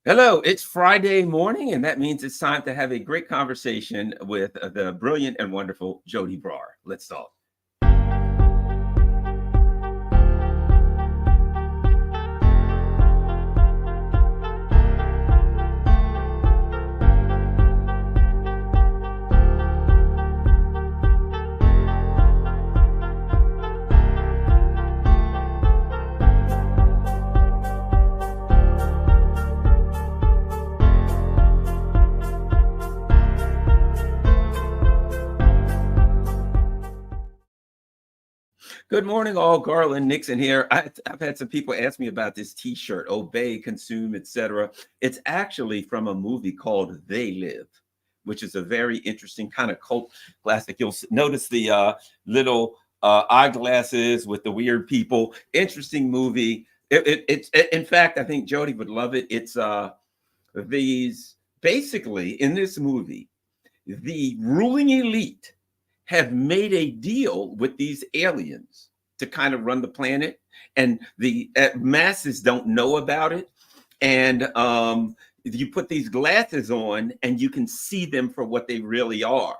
Hello, it's Friday morning, and that means it's time to have a great conversation with the brilliant and wonderful Joti Brar. Let's talk. Good morning, all. Garland Nixon here. I've had some people ask me about this T-shirt: "Obey, consume, etc." It's actually from a movie called They Live, which is a very interesting kind of cult classic. You'll notice the little eyeglasses with the weird people. Interesting movie. It's in fact, I think Joti would love it. It's these basically in this movie, the ruling elite have made a deal with these aliens to kind of run the planet, and the masses don't know about it. And you put these glasses on and you can see them for what they really are.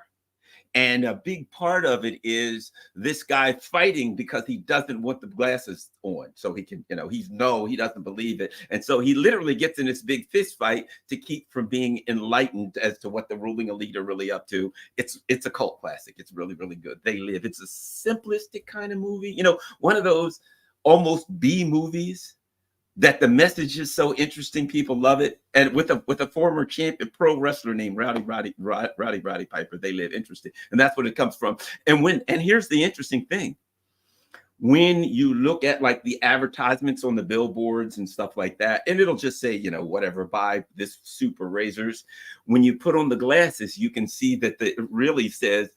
And a big part of it is this guy fighting because he doesn't want the glasses on. So he can, he doesn't believe it. And so he literally gets in this big fist fight to keep from being enlightened as to what the ruling elite are really up to. It's a cult classic. It's really, really good. They Live. It's a simplistic kind of movie. One of those almost B movies that the message is so interesting, people love it. And with a former champion pro wrestler named Roddy Piper, They Live. Interesting, and that's what it comes from. And here's the interesting thing: when you look at like the advertisements on the billboards and stuff like that, and it'll just say, whatever, buy this super razors. When you put on the glasses, you can see that it really says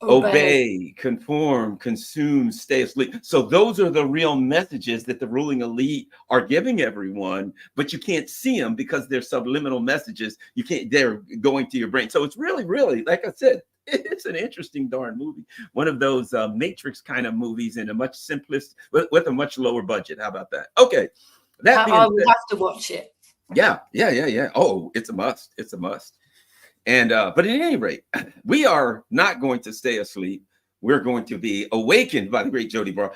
obey, conform, consume, stay asleep. So those are the real messages that the ruling elite are giving everyone, but you can't see them because they're subliminal messages. They're going to your brain. So it's really, really, like I said, it's an interesting darn movie. One of those Matrix kind of movies in a much simplest, with a much lower budget. How about that? Okay. I would have to watch it. Yeah. Oh, it's a must. It's a must. And but at any rate, we are not going to stay asleep. We're going to be awakened by the great Joti Brar.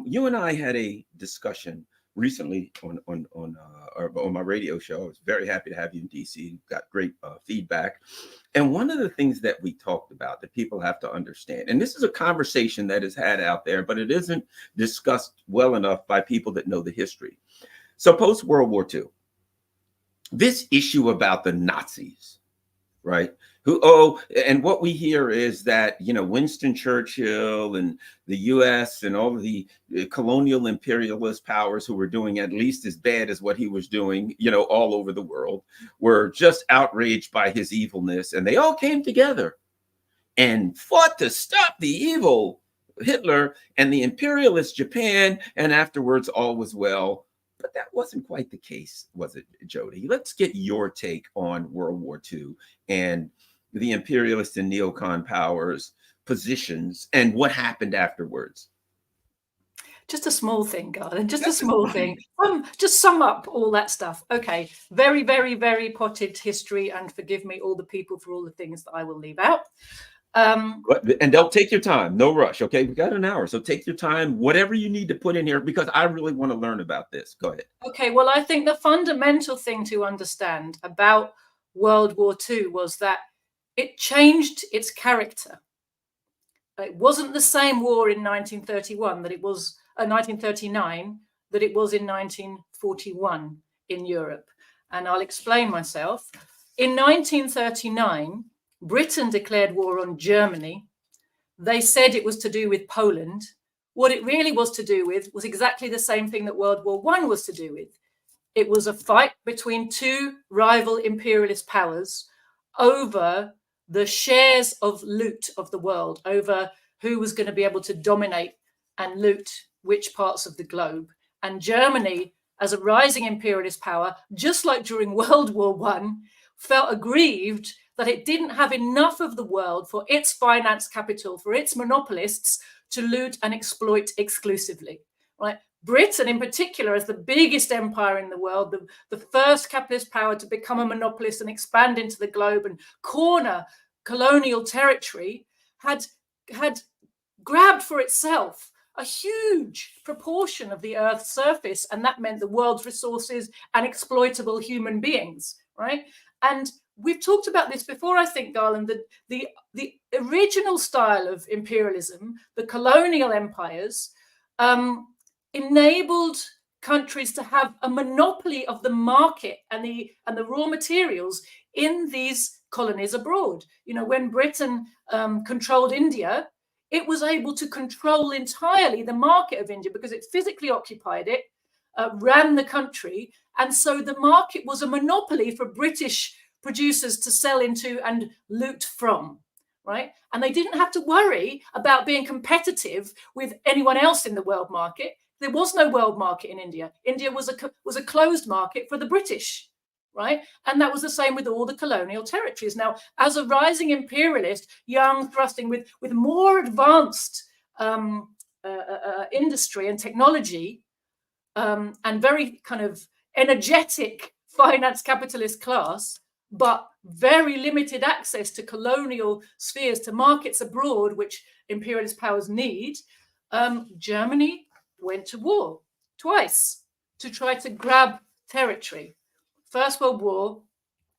You and I had a discussion recently on my radio show. I was very happy to have you in DC. Got great feedback. And one of the things that we talked about that people have to understand, and this is a conversation that is had out there, but it isn't discussed well enough by people that know the history. So post World War II, this issue about the Nazis, right? And what we hear is that, Winston Churchill and the US and all of the colonial imperialist powers who were doing at least as bad as what he was doing, all over the world, were just outraged by his evilness. And they all came together and fought to stop the evil Hitler and the imperialist Japan. And afterwards, all was well. But that wasn't quite the case, was it, Joti? Let's get your take on World War II and the imperialist and neocon powers' positions and what happened afterwards. Just a small thing, Garland, just a small thing. Just sum up all that stuff. Okay, very, very, very potted history, and forgive me, all the people, for all the things that I will leave out. And they'll take your time, no rush. Okay, we got an hour, so take your time, whatever you need to put in here, because I really want to learn about this. Go ahead. Okay, well, I think the fundamental thing to understand about World War II was that it changed its character. It wasn't the same war in 1931 that it was 1939 that it was in 1941 in Europe, and I'll explain myself. In 1939. Britain declared war on Germany. They said it was to do with Poland. What it really was to do with was exactly the same thing that World War I was to do with. It was a fight between two rival imperialist powers over the shares of loot of the world, over who was going to be able to dominate and loot which parts of the globe. And Germany, as a rising imperialist power, just like during World War I, felt aggrieved that it didn't have enough of the world for its finance capital, for its monopolists to loot and exploit exclusively, right? Britain in particular, as the biggest empire in the world, the first capitalist power to become a monopolist and expand into the globe and corner colonial territory, had grabbed for itself a huge proportion of the Earth's surface, and that meant the world's resources and exploitable human beings, right? And we've talked about this before, I think, Garland, that the original style of imperialism, the colonial empires, enabled countries to have a monopoly of the market and the raw materials in these colonies abroad. You know, when Britain controlled India, it was able to control entirely the market of India because it physically occupied it, ran the country, and so the market was a monopoly for British producers to sell into and loot from, right? And they didn't have to worry about being competitive with anyone else in the world market. There was no world market in India. India was a closed market for the British, right? And that was the same with all the colonial territories. Now, as a rising imperialist, young, thrusting with more advanced industry and technology, and very kind of energetic finance capitalist class, but very limited access to colonial spheres, to markets abroad, which imperialist powers need, Germany went to war twice to try to grab territory. First World War,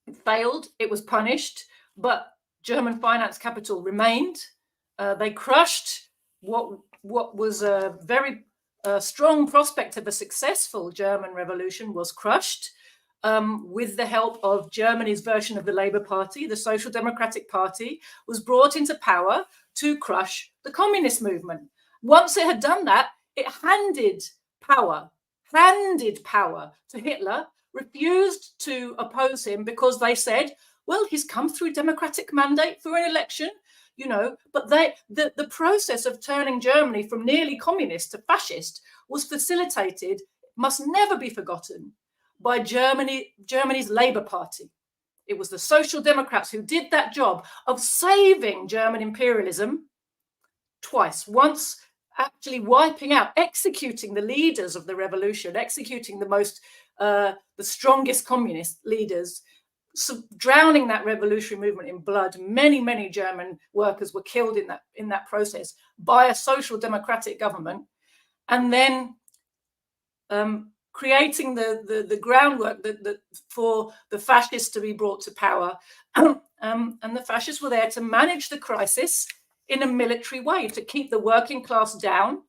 it failed, it was punished, but German finance capital remained. They crushed what was a very strong prospect of a successful German revolution was crushed with the help of Germany's version of the Labour Party. The Social Democratic Party was brought into power to crush the communist movement. Once it had done that, it handed power to Hitler, refused to oppose him because they said, well, he's come through democratic mandate through an election, you know, but the process of turning Germany from nearly communist to fascist was facilitated, must never be forgotten, by Germany's Labour Party. It was the Social Democrats who did that job of saving German imperialism twice. Once actually wiping out, executing the leaders of the revolution, executing the strongest communist leaders, drowning that revolutionary movement in blood. Many German workers were killed in that process by a social democratic government, and then creating the groundwork for the fascists to be brought to power. And the fascists were there to manage the crisis in a military way, to keep the working class down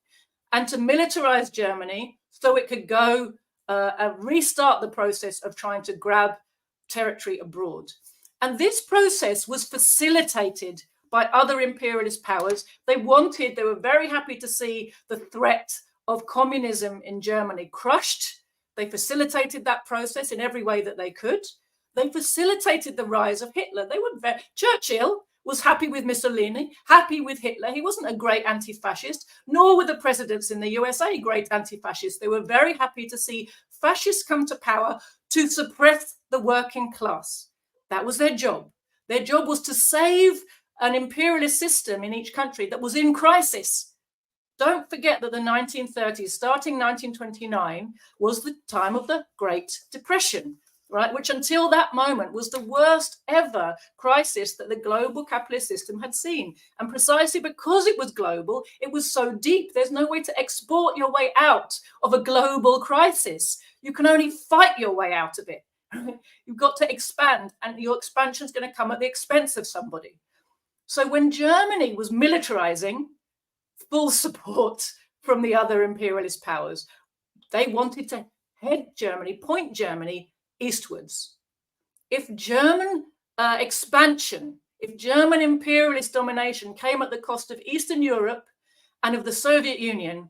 and to militarize Germany so it could go and restart the process of trying to grab territory abroad. And this process was facilitated by other imperialist powers. They were very happy to see the threat of communism in Germany crushed. They facilitated that process in every way that they could. They facilitated the rise of Hitler. Churchill was happy with Mussolini, happy with Hitler. He wasn't a great anti-fascist, nor were the presidents in the USA great anti-fascists. They were very happy to see fascists come to power to suppress the working class. That was their job. Their job was to save an imperialist system in each country that was in crisis. Don't forget that the 1930s, starting 1929, was the time of the Great Depression, right? Which until that moment was the worst ever crisis that the global capitalist system had seen. And precisely because it was global, it was so deep, there's no way to export your way out of a global crisis. You can only fight your way out of it. You've got to expand, and your expansion is going to come at the expense of somebody. So when Germany was militarizing, full support from the other imperialist powers, they wanted to point Germany eastwards. If German expansion, if German imperialist domination came at the cost of Eastern Europe and of the Soviet Union,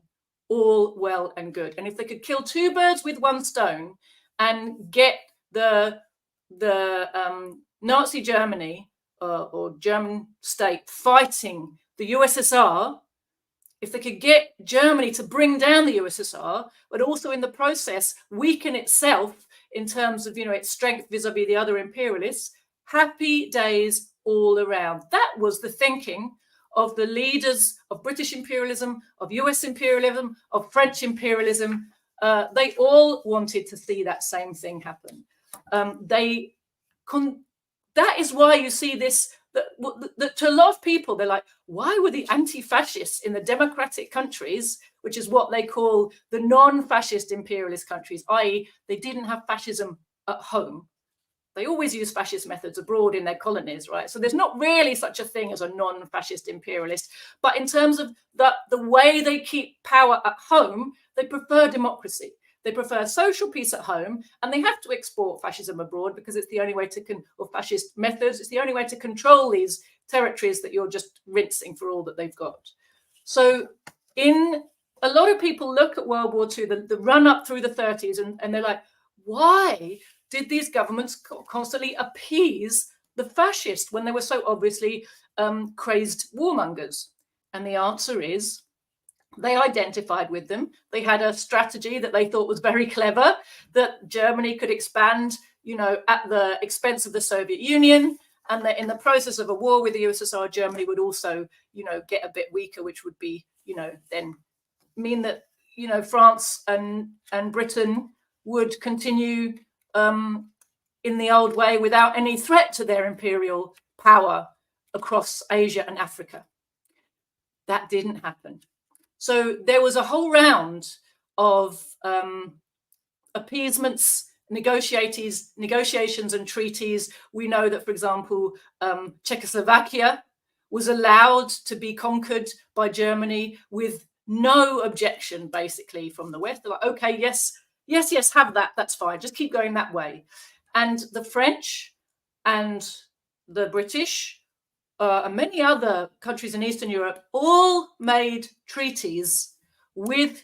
all well and good. And if they could kill two birds with one stone and get the Nazi Germany or German state fighting the USSR, if they could get Germany to bring down the USSR, but also in the process weaken itself in terms of, its strength vis-a-vis the other imperialists, happy days all around. That was the thinking of the leaders of British imperialism, of US imperialism, of French imperialism, they all wanted to see that same thing happen. That is why you see this, that to a lot of people, they're like, why were the anti-fascists in the democratic countries, which is what they call the non-fascist imperialist countries, i.e. they didn't have fascism at home. They always use fascist methods abroad in their colonies, right? So there's not really such a thing as a non-fascist imperialist. But in terms of the way they keep power at home, they prefer democracy. They prefer social peace at home, and they have to export fascism abroad because it's the only way to, or fascist methods, it's the only way to control these territories that you're just rinsing for all that they've got. So a lot of people look at World War II, the run up through the 30s, and they're like, why did these governments constantly appease the fascists when they were so obviously crazed warmongers? And the answer is they identified with them. They had a strategy that they thought was very clever, that Germany could expand, at the expense of the Soviet Union, and that in the process of a war with the USSR, Germany would also, get a bit weaker, which would be, then mean that, France and Britain would continue in the old way without any threat to their imperial power across Asia and Africa. That didn't happen. So there was a whole round of appeasements, negotiations and treaties. We know that, for example, Czechoslovakia was allowed to be conquered by Germany with no objection, basically, from the West. They're like, okay, yes, have that. That's fine. Just keep going that way. And the French and the British and many other countries in Eastern Europe all made treaties with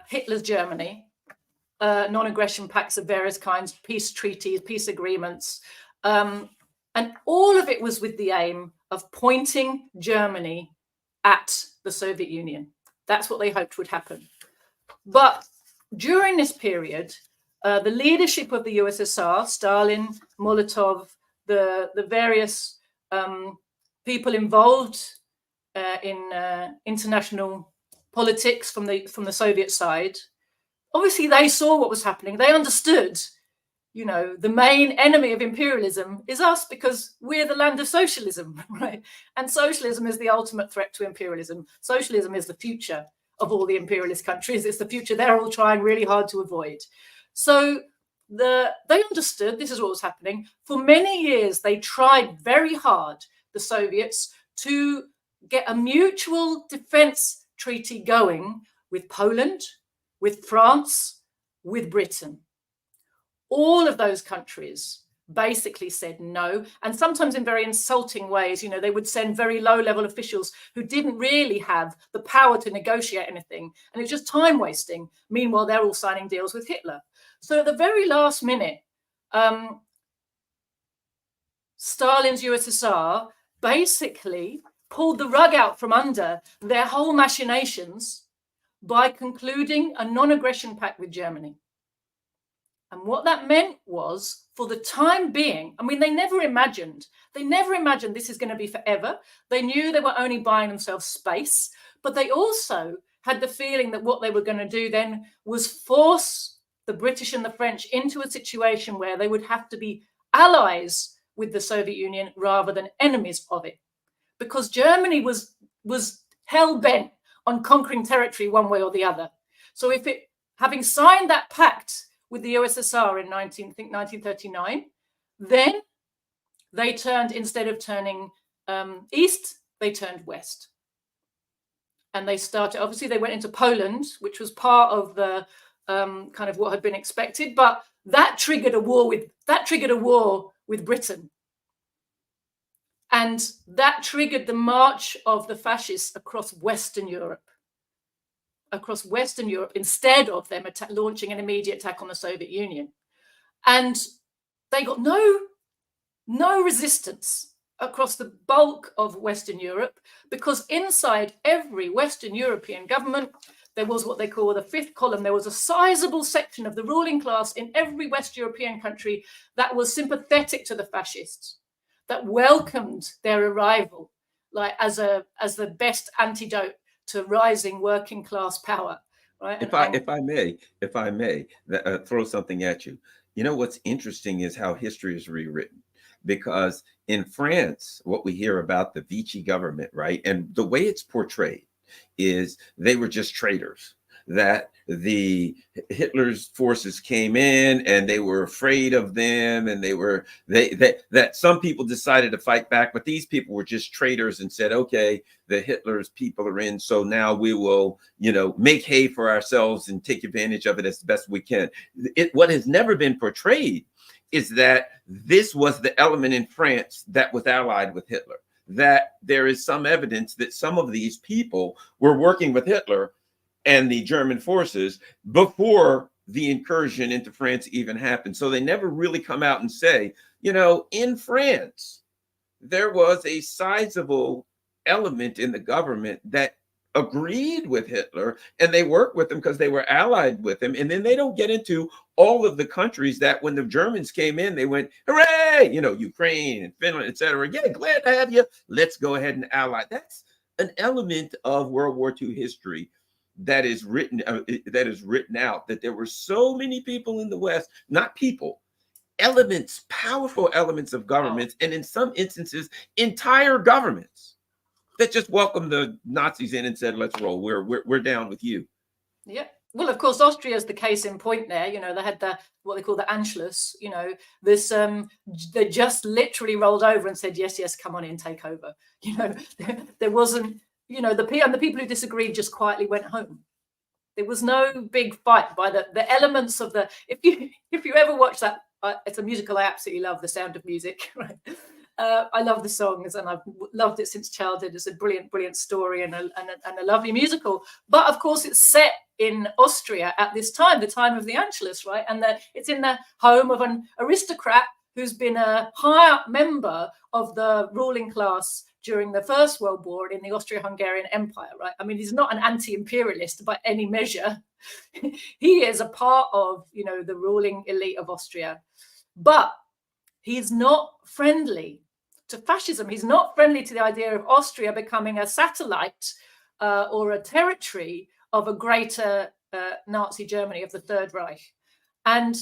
Hitler's Germany, non-aggression pacts of various kinds, peace treaties, peace agreements. And all of it was with the aim of pointing Germany at the Soviet Union. That's what they hoped would happen. But during this period, the leadership of the USSR, Stalin, Molotov, the various people involved in international politics from the Soviet side, obviously they saw what was happening. They understood, the main enemy of imperialism is us because we're the land of socialism, right? And socialism is the ultimate threat to imperialism. Socialism is the future of all the imperialist countries. It's the future they're all trying really hard to avoid. So they understood this is what was happening. For many years, they tried very hard, the Soviets, to get a mutual defense treaty going with Poland, with France, with Britain. All of those countries basically said no, and sometimes in very insulting ways. They would send very low-level officials who didn't really have the power to negotiate anything, and it was just time wasting. Meanwhile, they're all signing deals with Hitler. So at the very last minute, Stalin's USSR basically pulled the rug out from under their whole machinations by concluding a non-aggression pact with Germany. And what that meant was, for the time being, they never imagined this is going to be forever. They knew they were only buying themselves space, but they also had the feeling that what they were going to do then was force the British and the French into a situation where they would have to be allies with the Soviet Union rather than enemies of it. Because Germany was hell-bent on conquering territory one way or the other. So having signed that pact with the USSR in 1939, then they turned, instead of turning east, they turned west. And they started, obviously they went into Poland, which was part of the kind of what had been expected, but that triggered a war with Britain. And that triggered the march of the fascists across Western Europe, instead of them launching an immediate attack on the Soviet Union. And they got no resistance across the bulk of Western Europe, because inside every Western European government, there was what they call the fifth column. There was a sizable section of the ruling class in every West European country that was sympathetic to the fascists, that welcomed their arrival, like as the best antidote to rising working class power, right? If I may, throw something at you. You know what's interesting is how history is rewritten, because in France, what we hear about the Vichy government, right, and the way it's portrayed is they were just traitors. That the Hitler's forces came in and they were afraid of them, and that some people decided to fight back, but these people were just traitors and said, okay, the Hitler's people are in, so now we will, make hay for ourselves and take advantage of it as best we can. What has never been portrayed is that this was the element in France that was allied with Hitler, that there is some evidence that some of these people were working with Hitler and the German forces before the incursion into France even happened. So they never really come out and say, in France, there was a sizable element in the government that agreed with Hitler, and they worked with him because they were allied with him. And then they don't get into all of the countries that when the Germans came in, they went, hooray, Ukraine and Finland, etc. Yeah, glad to have you. Let's go ahead and ally. That's an element of World War II history that is written out, that there were so many people in the West, not people, elements, powerful elements of governments, and in some instances, entire governments that just welcomed the Nazis in and said, let's roll. We're down with you. Yeah. Well, of course, Austria is the case in point there. They had what they call the Anschluss, this, they just literally rolled over and said, yes, come on in, take over. There wasn't, the people who disagreed just quietly went home. There was no big fight by the elements of if you ever watch that, it's a musical I absolutely love, The Sound of Music, right? I love the songs, and I've loved it since childhood. It's a brilliant story and a lovely musical. But of course, it's set in Austria at this time, the time of the Anschluss, right? And it's in the home of an aristocrat who's been a high-up member of the ruling class during the First World War in the Austro-Hungarian Empire, right? I mean, he's not an anti-imperialist by any measure. He is a part of, the ruling elite of Austria. But he's not friendly to fascism. He's not friendly to the idea of Austria becoming a satellite or a territory of a greater Nazi Germany, of the Third Reich. And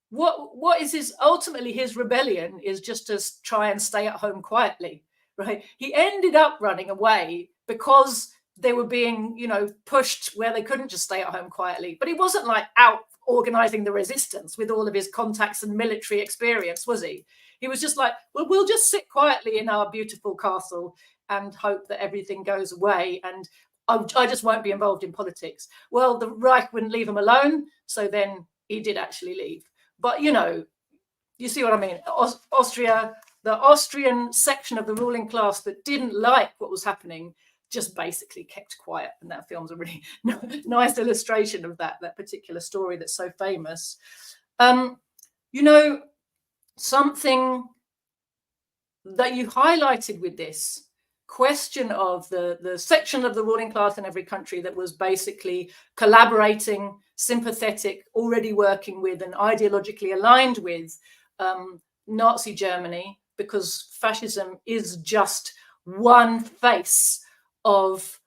what is ultimately his rebellion is just to try and stay at home quietly, right? He ended up running away because they were being, pushed where they couldn't just stay at home quietly. But he wasn't like out organizing the resistance with all of his contacts and military experience, was he? He was just like, well, we'll just sit quietly in our beautiful castle and hope that everything goes away, and I just won't be involved in politics. Well, the Reich wouldn't leave him alone, so then he did actually leave. But, you see what I mean? Austria, the Austrian section of the ruling class that didn't like what was happening, just basically kept quiet. And that film's a really nice illustration of that particular story that's so famous. Something that you highlighted with this question of the section of the ruling class in every country that was basically collaborating, sympathetic, already working with and ideologically aligned with Nazi Germany, because fascism is just one face of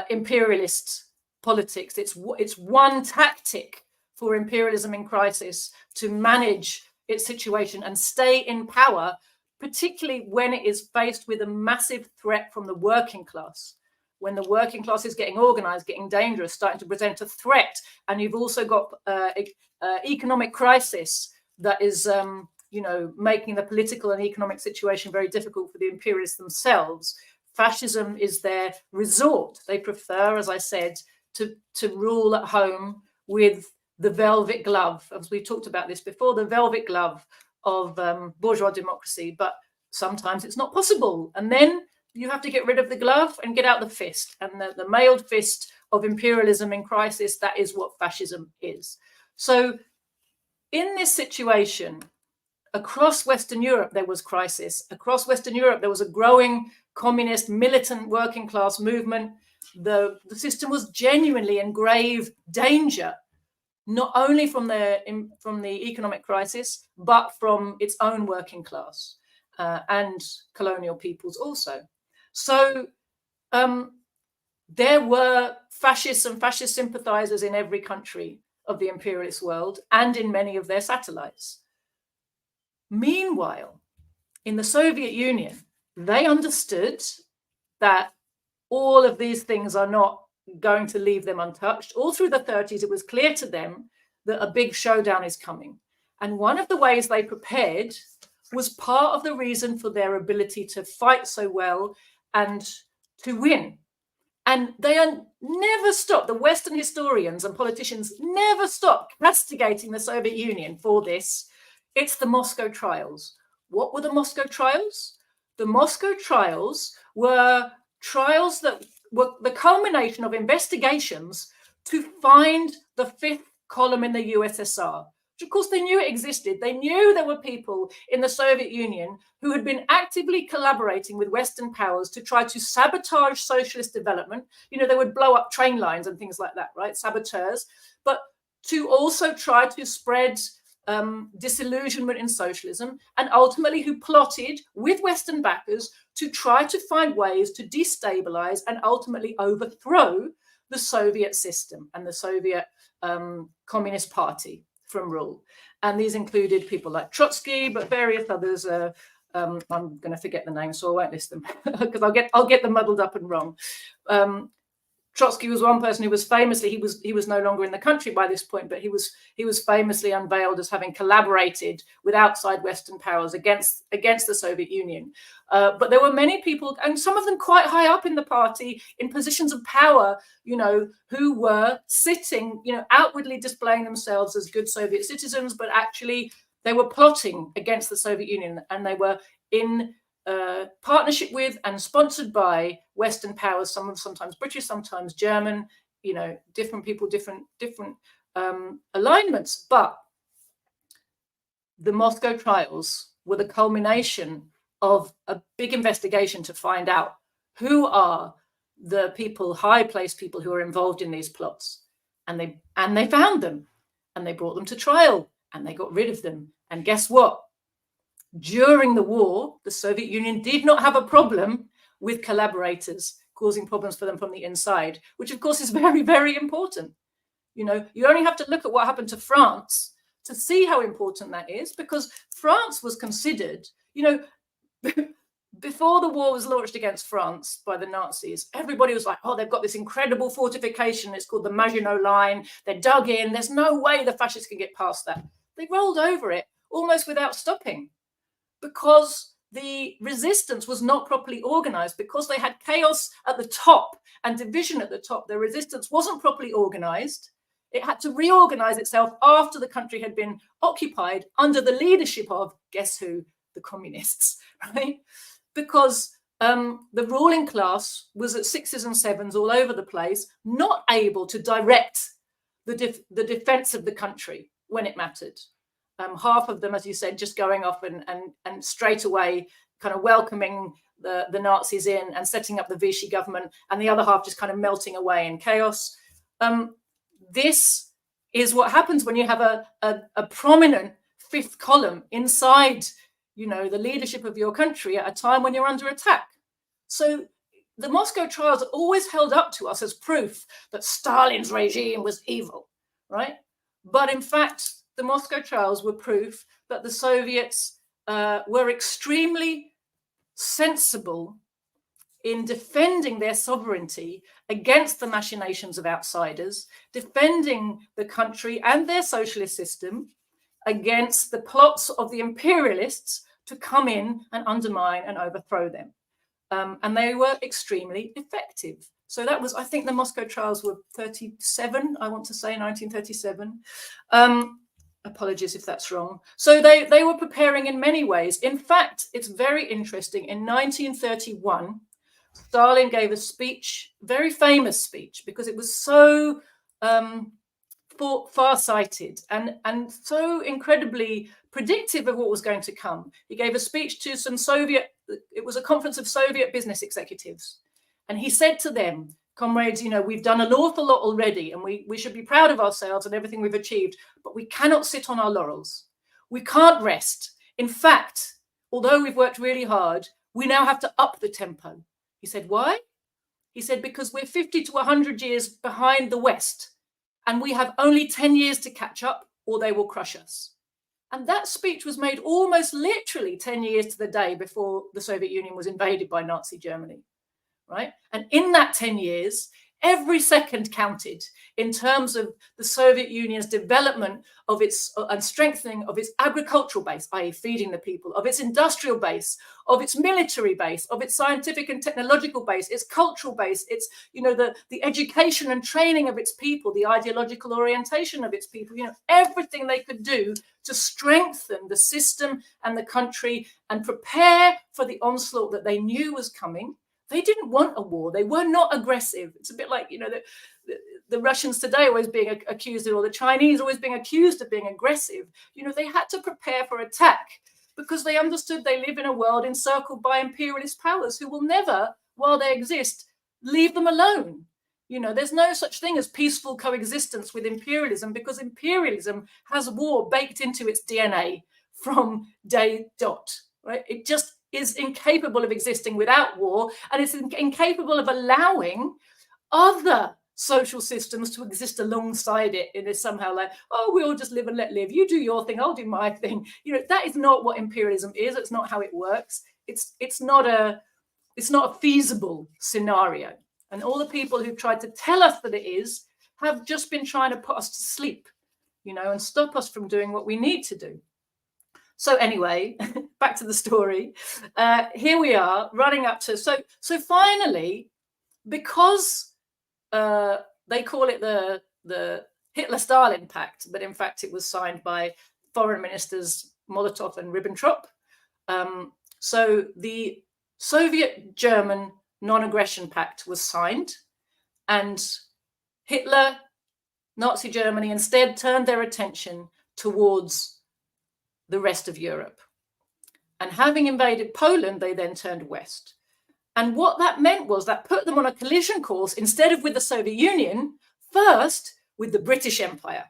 imperialist politics. It's one tactic for imperialism in crisis to manage its situation and stay in power, particularly when it is faced with a massive threat from the working class. When the working class is getting organized, getting dangerous, starting to present a threat, and you've also got economic crisis that is making the political and economic situation very difficult for the imperialists themselves. Fascism is their resort. They prefer, as I said, to rule at home with the velvet glove, as we talked about this before, the velvet glove of bourgeois democracy. But sometimes it's not possible. And then you have to get rid of the glove and get out the fist. And the mailed fist of imperialism in crisis, that is what fascism is. So in this situation, across Western Europe, there was crisis. Across Western Europe, there was a growing communist, militant, working class movement. The system was genuinely in grave danger, not only from the economic crisis, but from its own working class and colonial peoples also. So there were fascists and fascist sympathizers in every country of the imperialist world and in many of their satellites. Meanwhile, in the Soviet Union, they understood that all of these things are not going to leave them untouched. All through the 30s, it was clear to them that a big showdown is coming. And one of the ways they prepared was part of the reason for their ability to fight so well and to win. And they never stopped. The Western historians and politicians never stopped castigating the Soviet Union for this. It's the Moscow trials. What were the Moscow trials? The Moscow trials were trials that were the culmination of investigations to find the fifth column in the USSR, which of course they knew it existed. They knew there were people in the Soviet Union who had been actively collaborating with Western powers to try to sabotage socialist development. You know, they would blow up train lines and things like that, right? Saboteurs, but to also try to spread disillusionment in socialism, and ultimately who plotted with Western backers to try to find ways to destabilize and ultimately overthrow the Soviet system and the Soviet Communist Party from rule. And these included people like Trotsky, but various others. I'm going to forget the names, so I won't list them because I'll get them muddled up and wrong. Trotsky was one person who was famously, he was no longer in the country by this point, but he was famously unveiled as having collaborated with outside Western powers against the Soviet Union. But there were many people, and some of them quite high up in the party, in positions of power, you know, who were sitting, you know, outwardly displaying themselves as good Soviet citizens, but actually they were plotting against the Soviet Union, and they were in partnership with and sponsored by Western powers, sometimes British, sometimes German, you know, different people, different alignments. But the Moscow trials were the culmination of a big investigation to find out who are the people, high-placed people who are involved in these plots. And they found them, and they brought them to trial, and they got rid of them. And guess what? During the war, the Soviet Union did not have a problem with collaborators causing problems for them from the inside, which of course is very, very important. You know, you only have to look at what happened to France to see how important that is, because France was considered, you know, before the war was launched against France by the Nazis, everybody was like, oh, they've got this incredible fortification. It's called the Maginot Line. They're dug in. There's no way the fascists can get past that. They rolled over it almost without stopping, because the resistance was not properly organized, because they had chaos at the top and division at the top. The resistance wasn't properly organized. It had to reorganize itself after the country had been occupied under the leadership of, guess who? The communists, right? Because the ruling class was at sixes and sevens all over the place, not able to direct the defense of the country when it mattered. Half of them, as you said, just going off and straight away kind of welcoming the Nazis in and setting up the Vichy government, and the other half just kind of melting away in chaos. This is what happens when you have a prominent fifth column inside, you know, the leadership of your country at a time when you're under attack. So the Moscow trials are always held up to us as proof that Stalin's regime was evil, right? But in fact, the Moscow trials were proof that the Soviets were extremely sensible in defending their sovereignty against the machinations of outsiders, defending the country and their socialist system against the plots of the imperialists to come in and undermine and overthrow them. And they were extremely effective. So that was, I think the Moscow trials were 37, I want to say 1937. Apologies if that's wrong. So they were preparing in many ways. In fact, it's very interesting. In 1931, Stalin gave a speech, very famous speech, because it was so far-sighted and so incredibly predictive of what was going to come. He gave a speech to some it was a conference of Soviet business executives. And he said to them, comrades, you know, we've done an awful lot already, and we should be proud of ourselves and everything we've achieved, but we cannot sit on our laurels. We can't rest. In fact, although we've worked really hard, we now have to up the tempo. He said, why? He said, because we're 50 to 100 years behind the West, and we have only 10 years to catch up, or they will crush us. And that speech was made almost literally 10 years to the day before the Soviet Union was invaded by Nazi Germany, right? And in that 10 years, every second counted in terms of the Soviet Union's development of its and strengthening of its agricultural base, i.e. feeding the people, of its industrial base, of its military base, of its scientific and technological base, its cultural base, its, the education and training of its people, the ideological orientation of its people, everything they could do to strengthen the system and the country and prepare for the onslaught that they knew was coming. They didn't want a war. They were not aggressive. It's a bit like, the Russians today always being accused of, or the Chinese always being accused of being aggressive. They had to prepare for attack because they understood they live in a world encircled by imperialist powers who will never, while they exist, leave them alone. There's no such thing as peaceful coexistence with imperialism, because imperialism has war baked into its DNA from day dot, right? It just is incapable of existing without war, and it's incapable of allowing other social systems to exist alongside it. It is somehow like, oh, we all just live and let live. You do your thing, I'll do my thing. That is not what imperialism is. It's not how it works. It's not a feasible scenario. And all the people who've tried to tell us that it is have just been trying to put us to sleep, and stop us from doing what we need to do. So anyway, back to the story. Here we are running up to, so finally, because they call it the Hitler-Stalin Pact, but in fact it was signed by foreign ministers Molotov and Ribbentrop. So the Soviet-German Non-Aggression Pact was signed, and Hitler, Nazi Germany instead turned their attention towards the rest of Europe. And having invaded Poland, they then turned west. And what that meant was that put them on a collision course, instead of with the Soviet Union, first with the British Empire.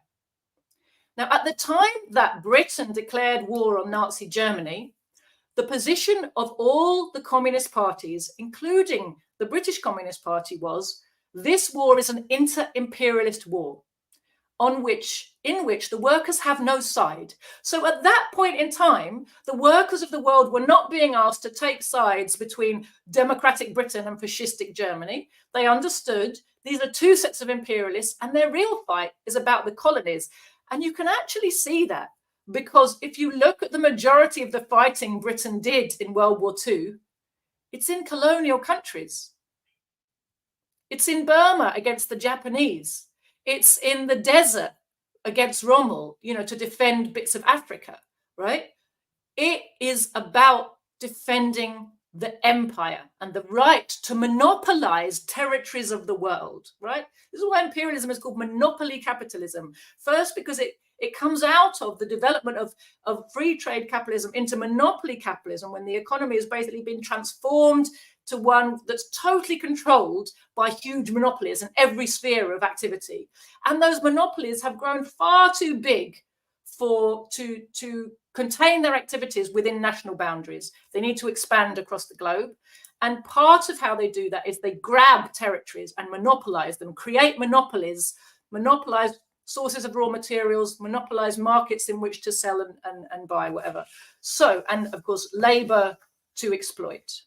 Now, at the time that Britain declared war on Nazi Germany, the position of all the communist parties, including the British Communist Party, was this war is an inter-imperialist war in which the workers have no side. So at that point in time, the workers of the world were not being asked to take sides between democratic Britain and fascistic Germany. They understood these are two sets of imperialists, and their real fight is about the colonies. And you can actually see that, because if you look at the majority of the fighting Britain did in World War II, it's in colonial countries. It's in Burma against the Japanese. It's in the desert against Rommel, to defend bits of Africa, right? It is about defending the empire and the right to monopolize territories of the world, right? This is why imperialism is called monopoly capitalism. First, because it comes out of the development of free trade capitalism into monopoly capitalism, when the economy has basically been transformed to one that's totally controlled by huge monopolies in every sphere of activity. And those monopolies have grown far too big to contain their activities within national boundaries. They need to expand across the globe. And part of how they do that is they grab territories and monopolize them, create monopolies, monopolize sources of raw materials, monopolize markets in which to sell and buy whatever. So, and of course, labor to exploit.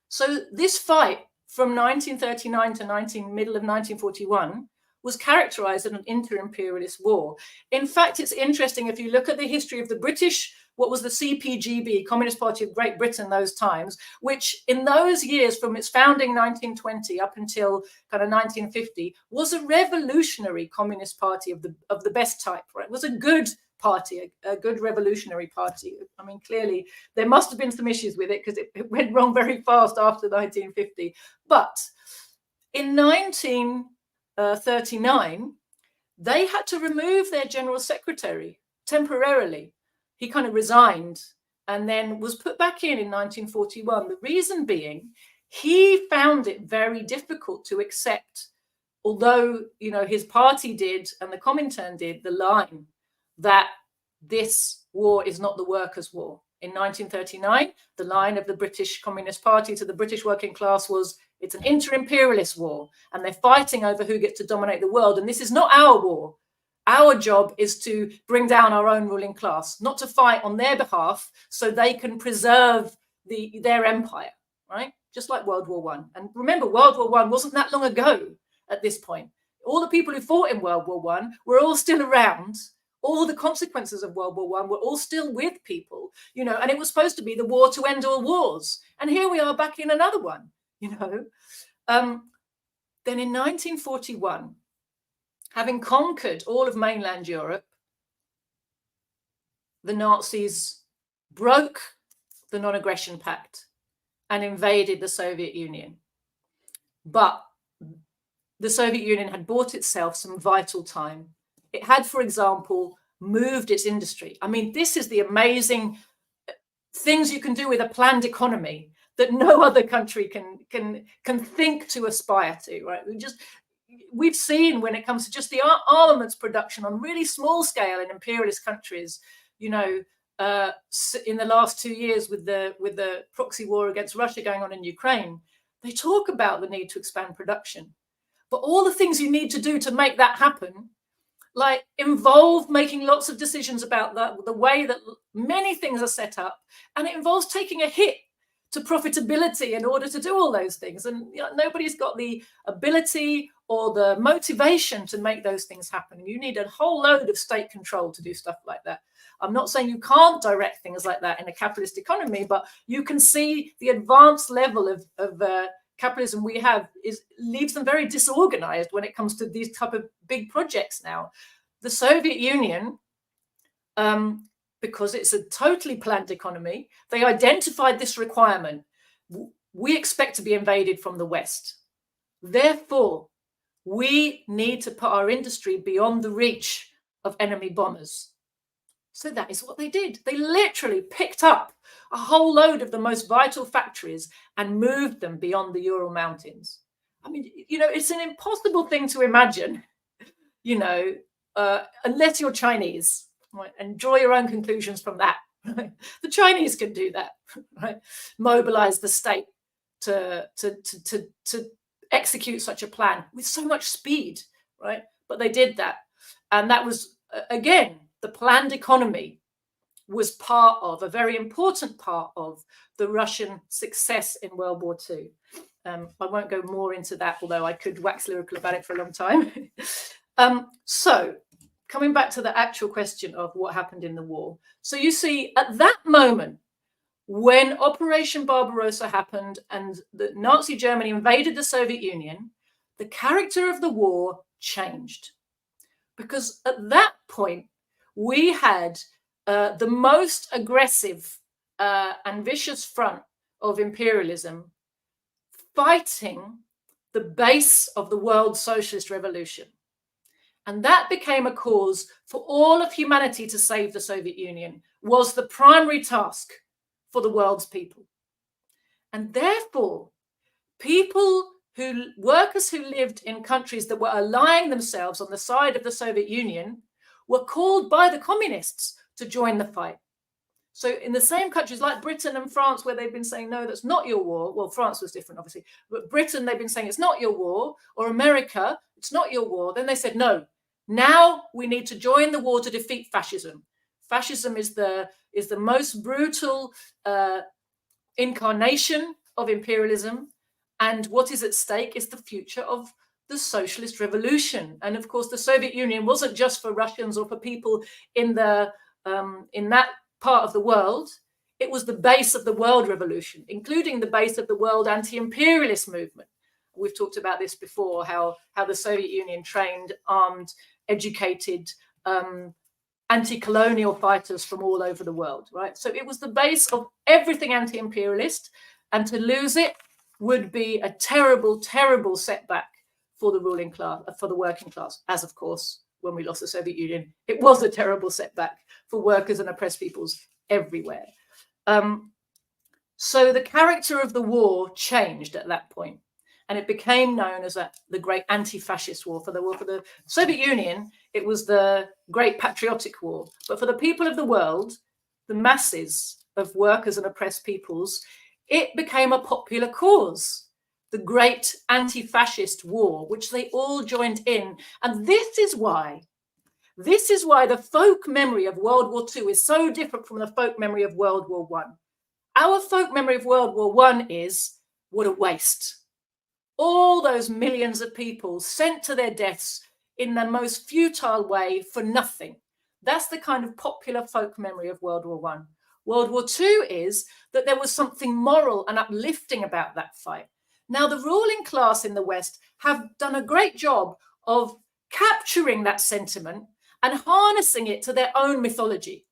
So this fight from 1939 to middle of 1941 was characterized as an inter-imperialist war. In fact, it's interesting, if you look at the history of the British, what was the CPGB, Communist Party of Great Britain, those times, which in those years from its founding 1920 up until kind of 1950 was a revolutionary communist party of the best type, right? It was a good party, a good revolutionary party. I mean, clearly there must have been some issues with it because it went wrong very fast after 1950. But in 1939, they had to remove their general secretary temporarily. He kind of resigned and then was put back in 1941. The reason being, he found it very difficult to accept, although, his party did and the Comintern did, the line that this war is not the workers' war. In 1939, the line of the British Communist Party to the British working class was, it's an inter-imperialist war, and they're fighting over who gets to dominate the world. And this is not our war. Our job is to bring down our own ruling class, not to fight on their behalf so they can preserve their empire, right? Just like World War I. And remember, World War I wasn't that long ago at this point. All the people who fought in World War I were all still around. All the consequences of World War I were all still with people, you know, and it was supposed to be the war to end all wars. And here we are back in another one, you know. Then in 1941, having conquered all of mainland Europe, the Nazis broke the Non-Aggression Pact and invaded the Soviet Union. But the Soviet Union had bought itself some vital time. It had, for example, moved its industry. I mean, this is the amazing things you can do with a planned economy that no other country can think to aspire to, right? We've seen when it comes to just the armaments production on really small scale in imperialist countries, you know, in the last 2 years with the proxy war against Russia going on in Ukraine, they talk about the need to expand production. But all the things you need to do to make that happen, like, involve making lots of decisions about the way that many things are set up, and it involves taking a hit to profitability in order to do all those things. And you know, nobody's got the ability or the motivation to make those things happen. You need a whole load of state control to do stuff like that. I'm not saying you can't direct things like that in a capitalist economy, but you can see the advanced level of capitalism we have leaves them very disorganized when it comes to these type of big projects now. The Soviet Union, because it's a totally planned economy, they identified this requirement. We expect to be invaded from the West. Therefore, we need to put our industry beyond the reach of enemy bombers. So that is what they did. They literally picked up a whole load of the most vital factories and moved them beyond the Ural Mountains. I mean, you know, it's an impossible thing to imagine, you know, unless you're Chinese, right? And draw your own conclusions from that. Right? The Chinese can do that, right? Mobilize the state to execute such a plan with so much speed, right? But they did that. And that was, again, the planned economy was part of, a very important part of, the Russian success in World War II. I won't go more into that, although I could wax lyrical about it for a long time. So coming back to the actual question of what happened in the war. So you see, at that moment, when Operation Barbarossa happened and the Nazi Germany invaded the Soviet Union, the character of the war changed. Because at that point, we had the most aggressive and vicious front of imperialism fighting the base of the world socialist revolution. And that became a cause for all of humanity to save the Soviet Union, was the primary task for the world's people. And therefore, workers who lived in countries that were allying themselves on the side of the Soviet Union were called by the communists to join the fight. So in the same countries like Britain and France, where they've been saying, no, that's not your war. Well, France was different, obviously. But Britain, they've been saying, it's not your war. Or America, it's not your war. Then they said, no, now we need to join the war to defeat fascism. Fascism is the most brutal incarnation of imperialism. And what is at stake is the future of the socialist revolution. And of course, the Soviet Union wasn't just for Russians or for people in that part of the world. It was the base of the world revolution, including the base of the world anti-imperialist movement. We've talked about this before, how the Soviet Union trained, armed, educated anti-colonial fighters from all over the world, right? So it was the base of everything anti-imperialist, and to lose it would be a terrible, terrible setback for the ruling class, for the working class, as of course, when we lost the Soviet Union, it was a terrible setback for workers and oppressed peoples everywhere. So the character of the war changed at that point, and it became known as the Great Anti-Fascist War. For the Soviet Union, it was the Great Patriotic War. But for the people of the world, the masses, of workers and oppressed peoples, it became a popular cause, the great anti-fascist war, which they all joined in. And this is why the folk memory of World War II is so different from the folk memory of World War I. Our folk memory of World War I is, what a waste. All those millions of people sent to their deaths in the most futile way for nothing. That's the kind of popular folk memory of World War I. World War II is that there was something moral and uplifting about that fight. Now, the ruling class in the West have done a great job of capturing that sentiment and harnessing it to their own mythology.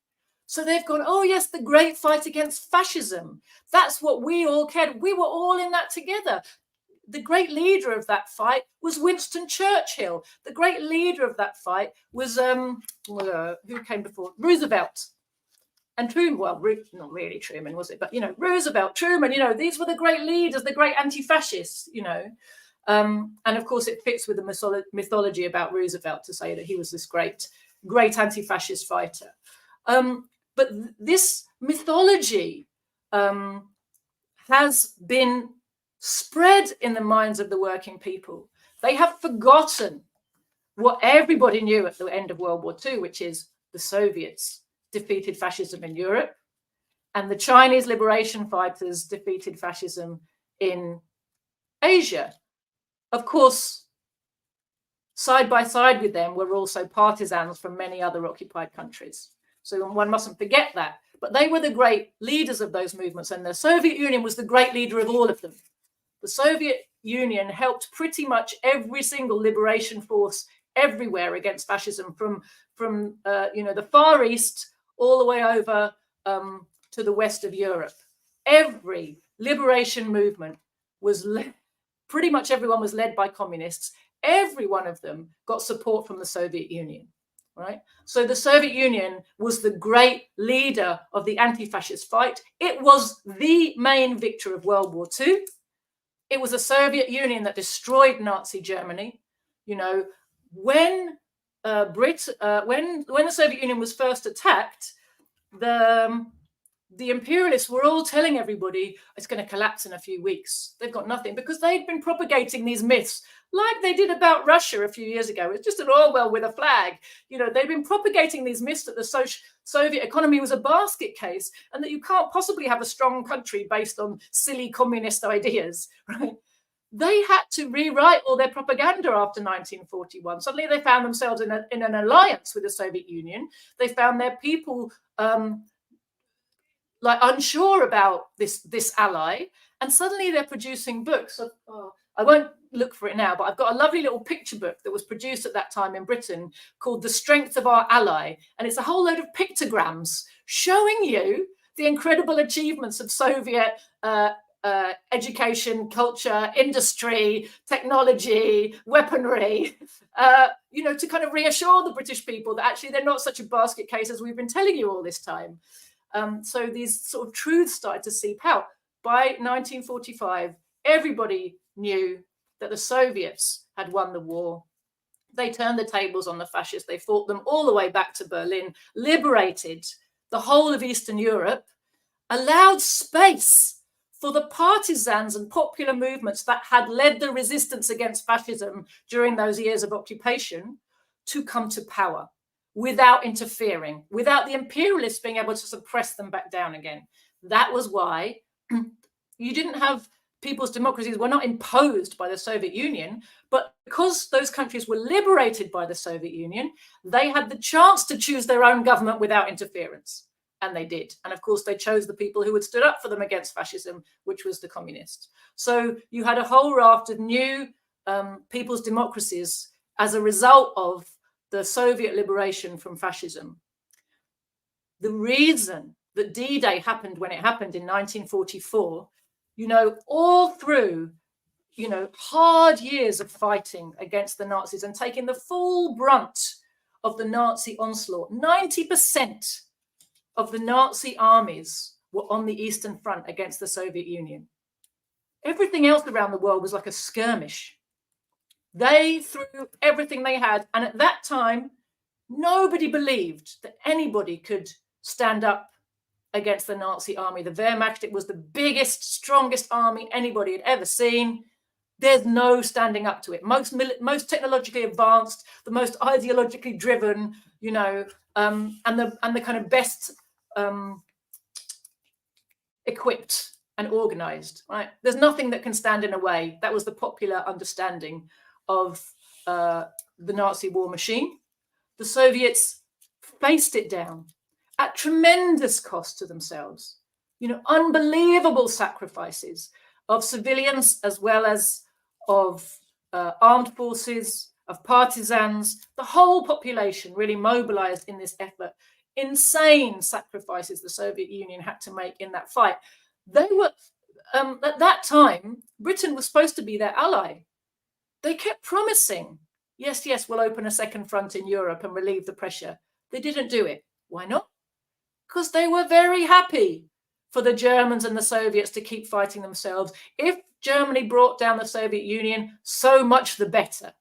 So they've gone, oh yes, the great fight against fascism. That's what we all cared. We were all in that together. The great leader of that fight was Winston Churchill. The great leader of that fight was, who came before? Roosevelt. And Truman, well, not really Truman, was it? But, Roosevelt, Truman, these were the great leaders, the great anti-fascists, And of course, it fits with the mythology about Roosevelt to say that he was this great anti-fascist fighter. But this mythology has been spread in the minds of the working people. They have forgotten what everybody knew at the end of World War II, which is the Soviets defeated fascism in Europe and the Chinese liberation fighters defeated fascism in Asia. Of course, side by side with them were also partisans from many other occupied countries. So one mustn't forget that. But they were the great leaders of those movements, and the Soviet Union was the great leader of all of them. The Soviet Union helped pretty much every single liberation force everywhere against fascism, from the Far East all the way over to the west of Europe. Every liberation movement was pretty much everyone was led by communists. Every one of them got support from the Soviet Union. Right? So the Soviet Union was the great leader of the anti-fascist fight. It was the main victor of World War II. It was the Soviet Union that destroyed Nazi Germany. When the Soviet Union was first attacked, the imperialists were all telling everybody it's going to collapse in a few weeks. They've got nothing, because they'd been propagating these myths like they did about Russia a few years ago. It's just an Orwell with a flag. They've been propagating these myths that the Soviet economy was a basket case and that you can't possibly have a strong country based on silly communist ideas, right? They had to rewrite all their propaganda after 1941. Suddenly they found themselves in an alliance with the Soviet Union. They found their people unsure about this ally, and suddenly they're producing books. I won't look for it now, but I've got a lovely little picture book that was produced at that time in Britain called The Strength of Our Ally, and it's a whole load of pictograms showing you the incredible achievements of Soviet education, culture, industry, technology, weaponry, to kind of reassure the British people that actually they're not such a basket case as we've been telling you all this time. So these sort of truths started to seep out. By 1945, everybody knew that the Soviets had won the war. They turned the tables on the fascists. They fought them all the way back to Berlin, liberated the whole of Eastern Europe, allowed space for the partisans and popular movements that had led the resistance against fascism during those years of occupation to come to power without interfering, without the imperialists being able to suppress them back down again. That was why you didn't have people's democracies were not imposed by the Soviet Union, but because those countries were liberated by the Soviet Union, they had the chance to choose their own government without interference. And they did. And of course, they chose the people who had stood up for them against fascism, which was the communists. So you had a whole raft of new people's democracies as a result of the Soviet liberation from fascism. The reason that D-Day happened when it happened in 1944, all through, hard years of fighting against the Nazis and taking the full brunt of the Nazi onslaught, 90% of the Nazi armies were on the Eastern Front against the Soviet Union. Everything else around the world was like a skirmish. They threw everything they had. And at that time, nobody believed that anybody could stand up against the Nazi army, the Wehrmacht. It was the biggest, strongest army anybody had ever seen. There's no standing up to it. Most technologically advanced, the most ideologically driven, you know, and the kind of best equipped and organized, right? There's nothing that can stand in a way. That was the popular understanding of the Nazi war machine. The Soviets faced it down at tremendous cost to themselves. You know, unbelievable sacrifices of civilians as well as of armed forces, of partisans. The whole population really mobilized in this effort. Insane sacrifices the Soviet Union had to make in that fight. They were, at that time, Britain was supposed to be their ally. They kept promising, yes, yes, we'll open a second front in Europe and relieve the pressure. They didn't do it. Why not? Because they were very happy for the Germans and the Soviets to keep fighting themselves. If Germany brought down the Soviet Union, so much the better.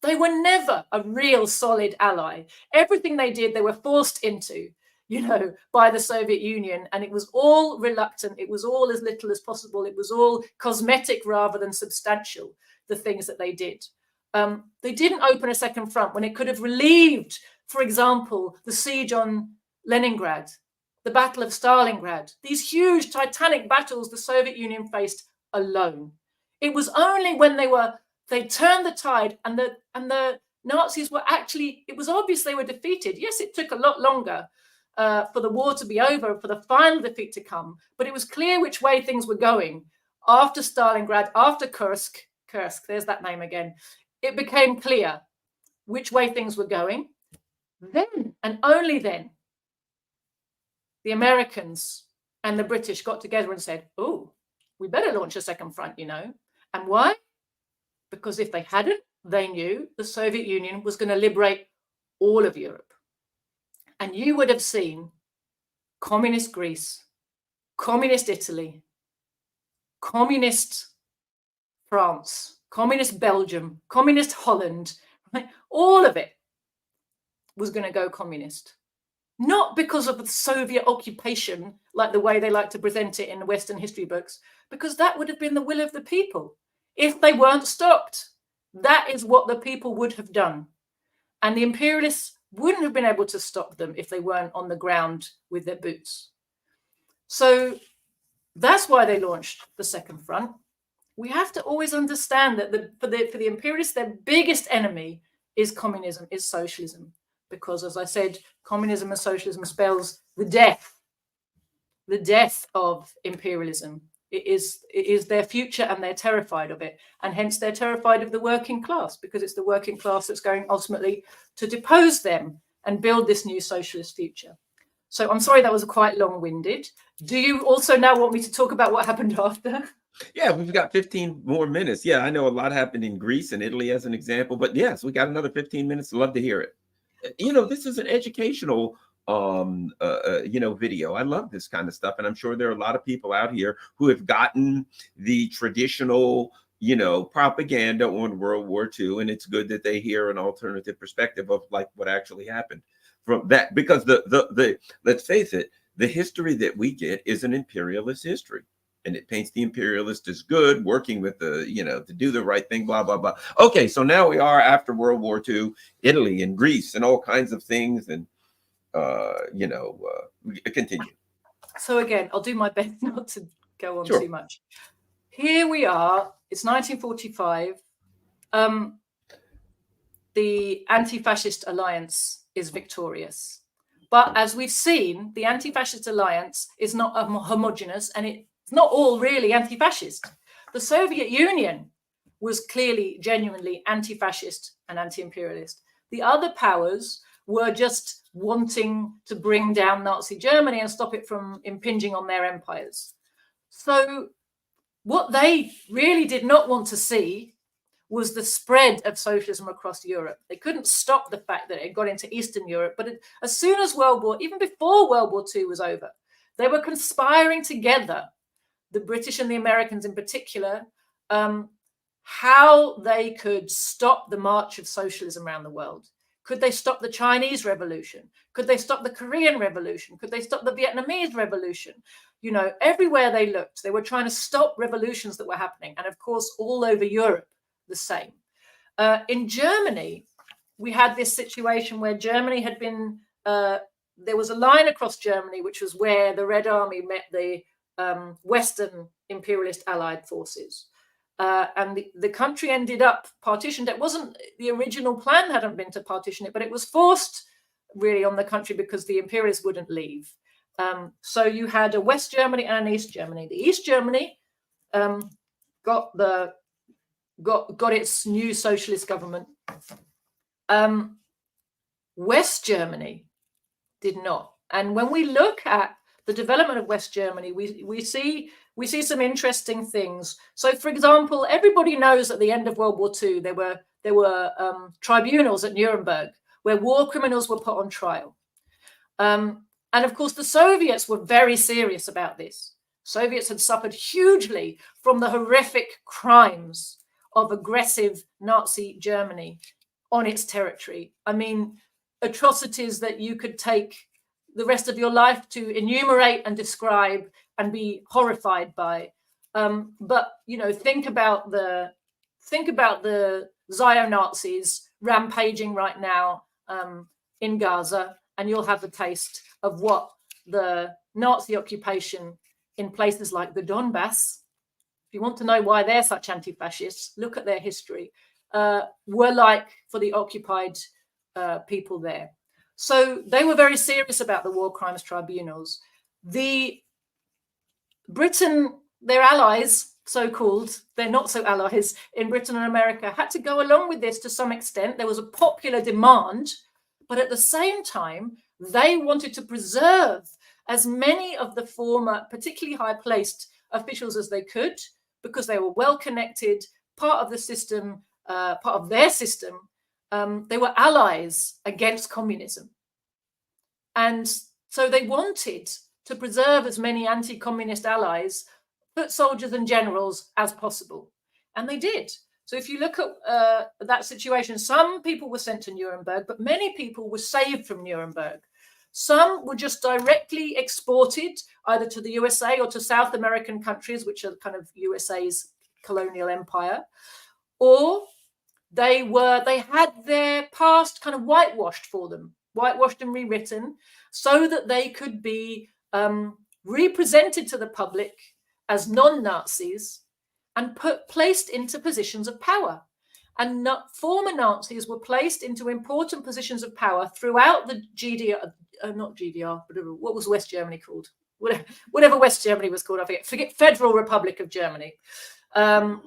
They were never a real solid ally. Everything they did, they were forced into, you know, by the Soviet Union. And it was all reluctant. It was all as little as possible. It was all cosmetic rather than substantial, the things that they did. They didn't open a second front when it could have relieved, for example, the siege on Leningrad, the Battle of Stalingrad, these huge titanic battles the Soviet Union faced alone. It was only when they turned the tide and the Nazis were actually, it was obvious they were defeated. Yes, it took a lot longer for the war to be over, for the final defeat to come, but it was clear which way things were going. After Stalingrad, after Kursk, there's that name again, it became clear which way things were going. Then, and only then, the Americans and the British got together and said, oh, we better launch a second front, you know. And why? Because if they hadn't, they knew the Soviet Union was going to liberate all of Europe. And you would have seen communist Greece, communist Italy, communist France, communist Belgium, communist Holland, right? All of it was going to go communist. Not because of the Soviet occupation, like the way they like to present it in the Western history books, because that would have been the will of the people. If they weren't stopped, that is what the people would have done. And the imperialists wouldn't have been able to stop them if they weren't on the ground with their boots. So that's why they launched the second front. We have to always understand that for the imperialists, their biggest enemy is communism, is socialism. Because, as I said, communism and socialism spells the death of imperialism. It is their future, and they're terrified of it. And hence they're terrified of the working class, because it's the working class that's going ultimately to depose them and build this new socialist future. So I'm sorry that was quite long-winded. Do you also now want me to talk about what happened after? Yeah, we've got 15 more minutes. Yeah, I know a lot happened in Greece and Italy as an example, but yes, we got another 15 minutes. Love to hear it. You know, this is an educational video. I love this kind of stuff, and I'm sure there are a lot of people out here who have gotten the traditional, propaganda on World War II, and it's good that they hear an alternative perspective of like what actually happened from that, because the let's face it, the history that we get is an imperialist history. And it paints the imperialist as good, working with to do the right thing, blah, blah, blah. Okay, so now we are after World War II, Italy and Greece and all kinds of things. And, continue. So again, I'll do my best not to go on Sure. too much. Here we are. It's 1945. The anti-fascist alliance is victorious. But as we've seen, the anti-fascist alliance is not homogeneous, and it's not all really anti-fascist. The Soviet Union was clearly, genuinely anti-fascist and anti-imperialist. The other powers were just wanting to bring down Nazi Germany and stop it from impinging on their empires. So what they really did not want to see was the spread of socialism across Europe. They couldn't stop the fact that it got into Eastern Europe, but as soon as even before World War II was over, they were conspiring together, the British and the Americans in particular, how they could stop the march of socialism around the world. Could they stop the Chinese Revolution? Could they stop the Korean Revolution? Could they stop the Vietnamese Revolution? You know, everywhere they looked, they were trying to stop revolutions that were happening. And of course, all over Europe, the same. In Germany, we had this situation where Germany had been, there was a line across Germany, which was where the Red Army met the Western imperialist allied forces. And the country ended up partitioned. It wasn't, the original plan hadn't been to partition it, but it was forced really on the country because the imperialists wouldn't leave. So you had a West Germany and an East Germany. The East Germany got its new socialist government. West Germany did not. And when we look at the development of West Germany, we see some interesting things. So, for example, everybody knows at the end of World War II, there were tribunals at Nuremberg where war criminals were put on trial. And of course, the Soviets were very serious about this. Soviets had suffered hugely from the horrific crimes of aggressive Nazi Germany on its territory. I mean, atrocities that you could take the rest of your life to enumerate and describe and be horrified by. But you know, think about the Zio-Nazis rampaging right now in Gaza, and you'll have the taste of what the Nazi occupation in places like the Donbass, if you want to know why they're such anti-fascists, look at their history, were like for the occupied people there. So they were very serious about the war crimes tribunals. The Britain, their allies, so-called, they're not so allies in Britain and America, had to go along with this to some extent. There was a popular demand, but at the same time, they wanted to preserve as many of the former, particularly high-placed officials as they could, because they were well-connected, part of the system, part of their system. They were allies against communism. And so they wanted to preserve as many anti-communist allies, foot soldiers and generals, as possible. And they did. So if you look at that situation, some people were sent to Nuremberg, but many people were saved from Nuremberg. Some were just directly exported either to the USA or to South American countries, which are kind of USA's colonial empire, or they had their past kind of whitewashed for them, whitewashed and rewritten, so that they could be represented to the public as non-Nazis and placed into positions of power. And former Nazis were placed into important positions of power throughout the GDR, not GDR, but what was West Germany called? Whatever West Germany was called, I forget, Federal Republic of Germany. So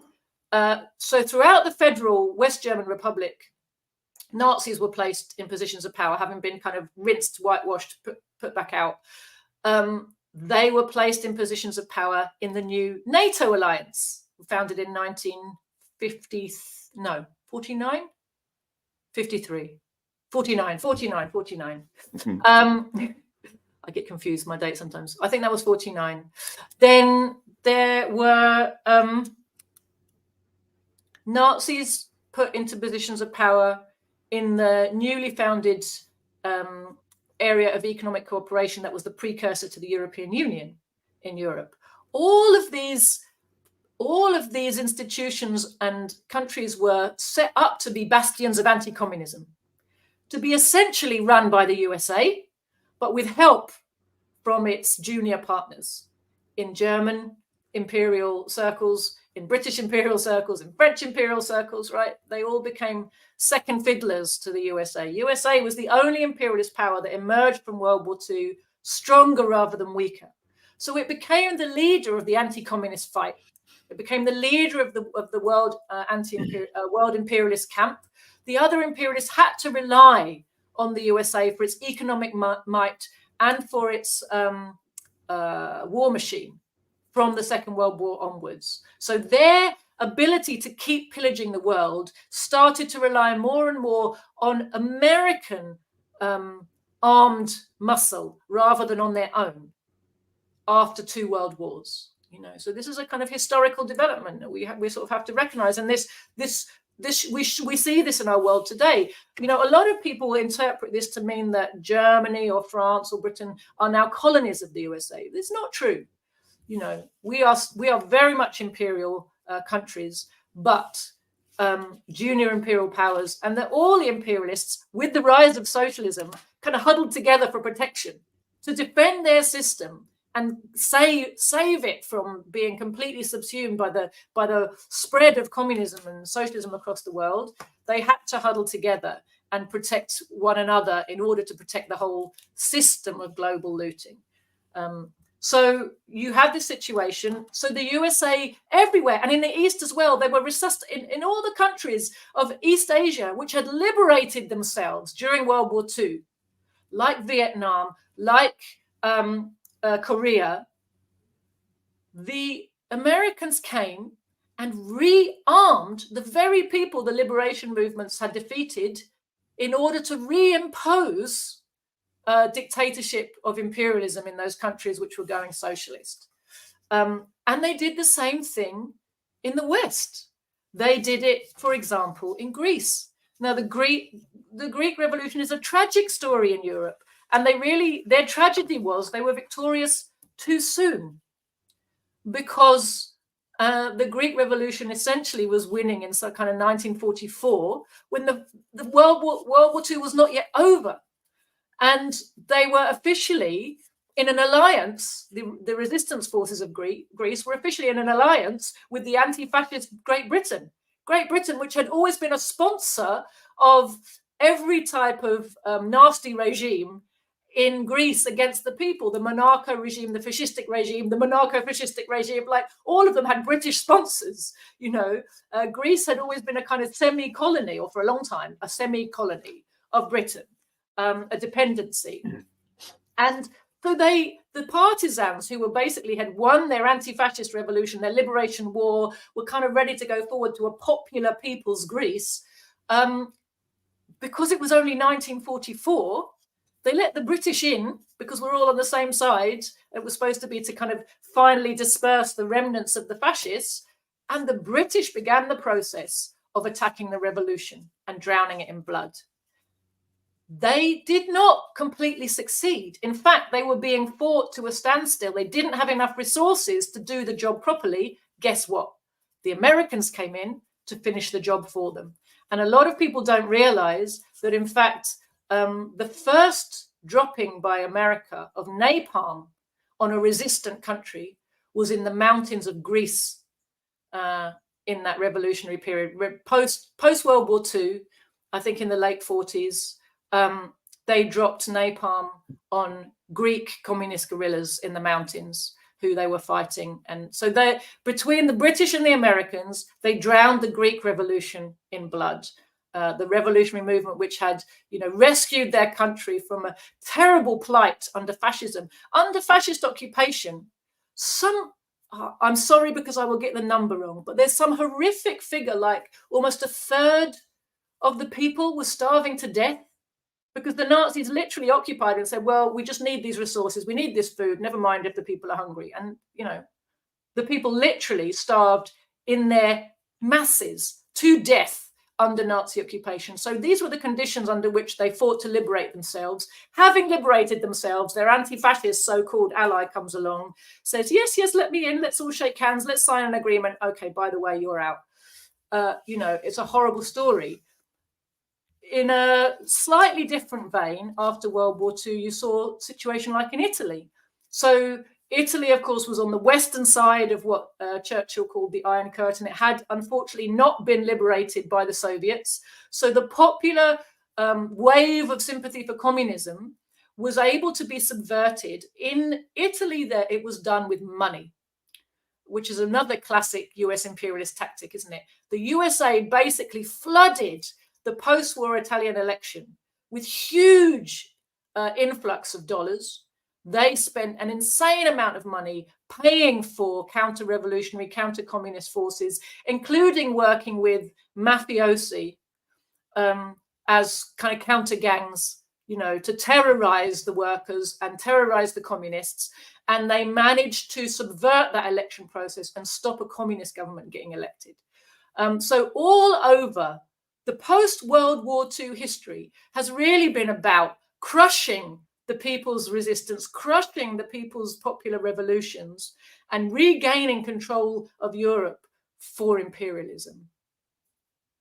throughout the Federal West German Republic, Nazis were placed in positions of power, having been kind of rinsed, whitewashed, put back out. They were placed in positions of power in the new NATO alliance, founded in 1950, no, 49? 53. 49. I get confused, my date sometimes. I think that was 49. Then there were Nazis put into positions of power in the newly founded area of economic cooperation that was the precursor to the European Union in Europe. All of these institutions and countries were set up to be bastions of anti-communism, to be essentially run by the USA, but with help from its junior partners in German imperial circles, in British imperial circles, in French imperial circles, right? They all became second fiddlers to the USA. USA was the only imperialist power that emerged from World War II stronger rather than weaker. So it became the leader of the anti-communist fight. It became the leader of the world world imperialist camp. The other imperialists had to rely on the USA for its economic might and for its war machine from the Second World War onwards. So their ability to keep pillaging the world started to rely more and more on American armed muscle rather than on their own after 2 world wars. You know, so this is a kind of historical development that we sort of have to recognize. And this we see this in our world today. You know, a lot of people interpret this to mean that Germany or France or Britain are now colonies of the USA. It's not true. You know, we are very much imperial countries, but junior imperial powers, and that all the imperialists, with the rise of socialism, kind of huddled together for protection to defend their system and save it from being completely subsumed by the spread of communism and socialism across the world. They had to huddle together and protect one another in order to protect the whole system of global looting. So you have this situation. So the USA everywhere, and in the East as well, they were in all the countries of East Asia, which had liberated themselves during World War II, like Vietnam, like Korea. The Americans came and rearmed the very people the liberation movements had defeated in order to reimpose dictatorship of imperialism in those countries which were going socialist. And they did the same thing in the West. They did it, for example, in Greece. Now, the Greek Revolution is a tragic story in Europe. And their tragedy was they were victorious too soon, because the Greek Revolution essentially was winning in some kind of 1944, when the World War II was not yet over. And they were officially in an alliance, the resistance forces of Greece were officially in an alliance with the anti-fascist Great Britain. Great Britain, which had always been a sponsor of every type of nasty regime in Greece against the people, the monarcho regime, the fascistic regime, the monarcho-fascistic regime, like all of them had British sponsors. You know, Greece had always been a kind of semi-colony, or for a long time, a semi-colony of Britain. A dependency. And so the partisans who had won their anti-fascist revolution, their liberation war, were kind of ready to go forward to a popular people's Greece. Because it was only 1944, they let the British in, because we're all on the same side. It was supposed to be to kind of finally disperse the remnants of the fascists. And the British began the process of attacking the revolution and drowning it in blood. They did not completely succeed. In fact, they were being fought to a standstill. They didn't have enough resources to do the job properly. Guess what? The Americans came in to finish the job for them. And a lot of people don't realize that, in fact, the first dropping by America of napalm on a resistant country was in the mountains of Greece in that revolutionary period. Post World War II, I think in the late 40s, they dropped napalm on Greek communist guerrillas in the mountains who they were fighting. And so between the British and the Americans, they drowned the Greek Revolution in blood. The revolutionary movement, which had, rescued their country from a terrible plight under fascism, under fascist occupation. I'm sorry because I will get the number wrong, but there's some horrific figure, like almost a third of the people were starving to death, because the Nazis literally occupied and said, well, we just need these resources. We need this food. Never mind if the people are hungry. And, the people literally starved in their masses to death under Nazi occupation. So these were the conditions under which they fought to liberate themselves. Having liberated themselves, their anti-fascist so-called ally comes along, says, yes, let me in. Let's all shake hands. Let's sign an agreement. Okay, by the way, you're out. It's a horrible story. In a slightly different vein, after World War II, you saw a situation like in Italy. So Italy, of course, was on the western side of what Churchill called the Iron Curtain. It had, unfortunately, not been liberated by the Soviets. So the popular wave of sympathy for communism was able to be subverted. In Italy, there it was done with money, which is another classic US imperialist tactic, isn't it? The USA basically flooded the post-war Italian election with huge influx of dollars. They spent an insane amount of money paying for counter-revolutionary, counter-communist forces, including working with mafiosi as kind of counter-gangs, to terrorize the workers and terrorize the communists. And they managed to subvert that election process and stop a communist government getting elected. So all over the post-World War II history has really been about crushing the people's resistance, crushing the people's popular revolutions, and regaining control of Europe for imperialism.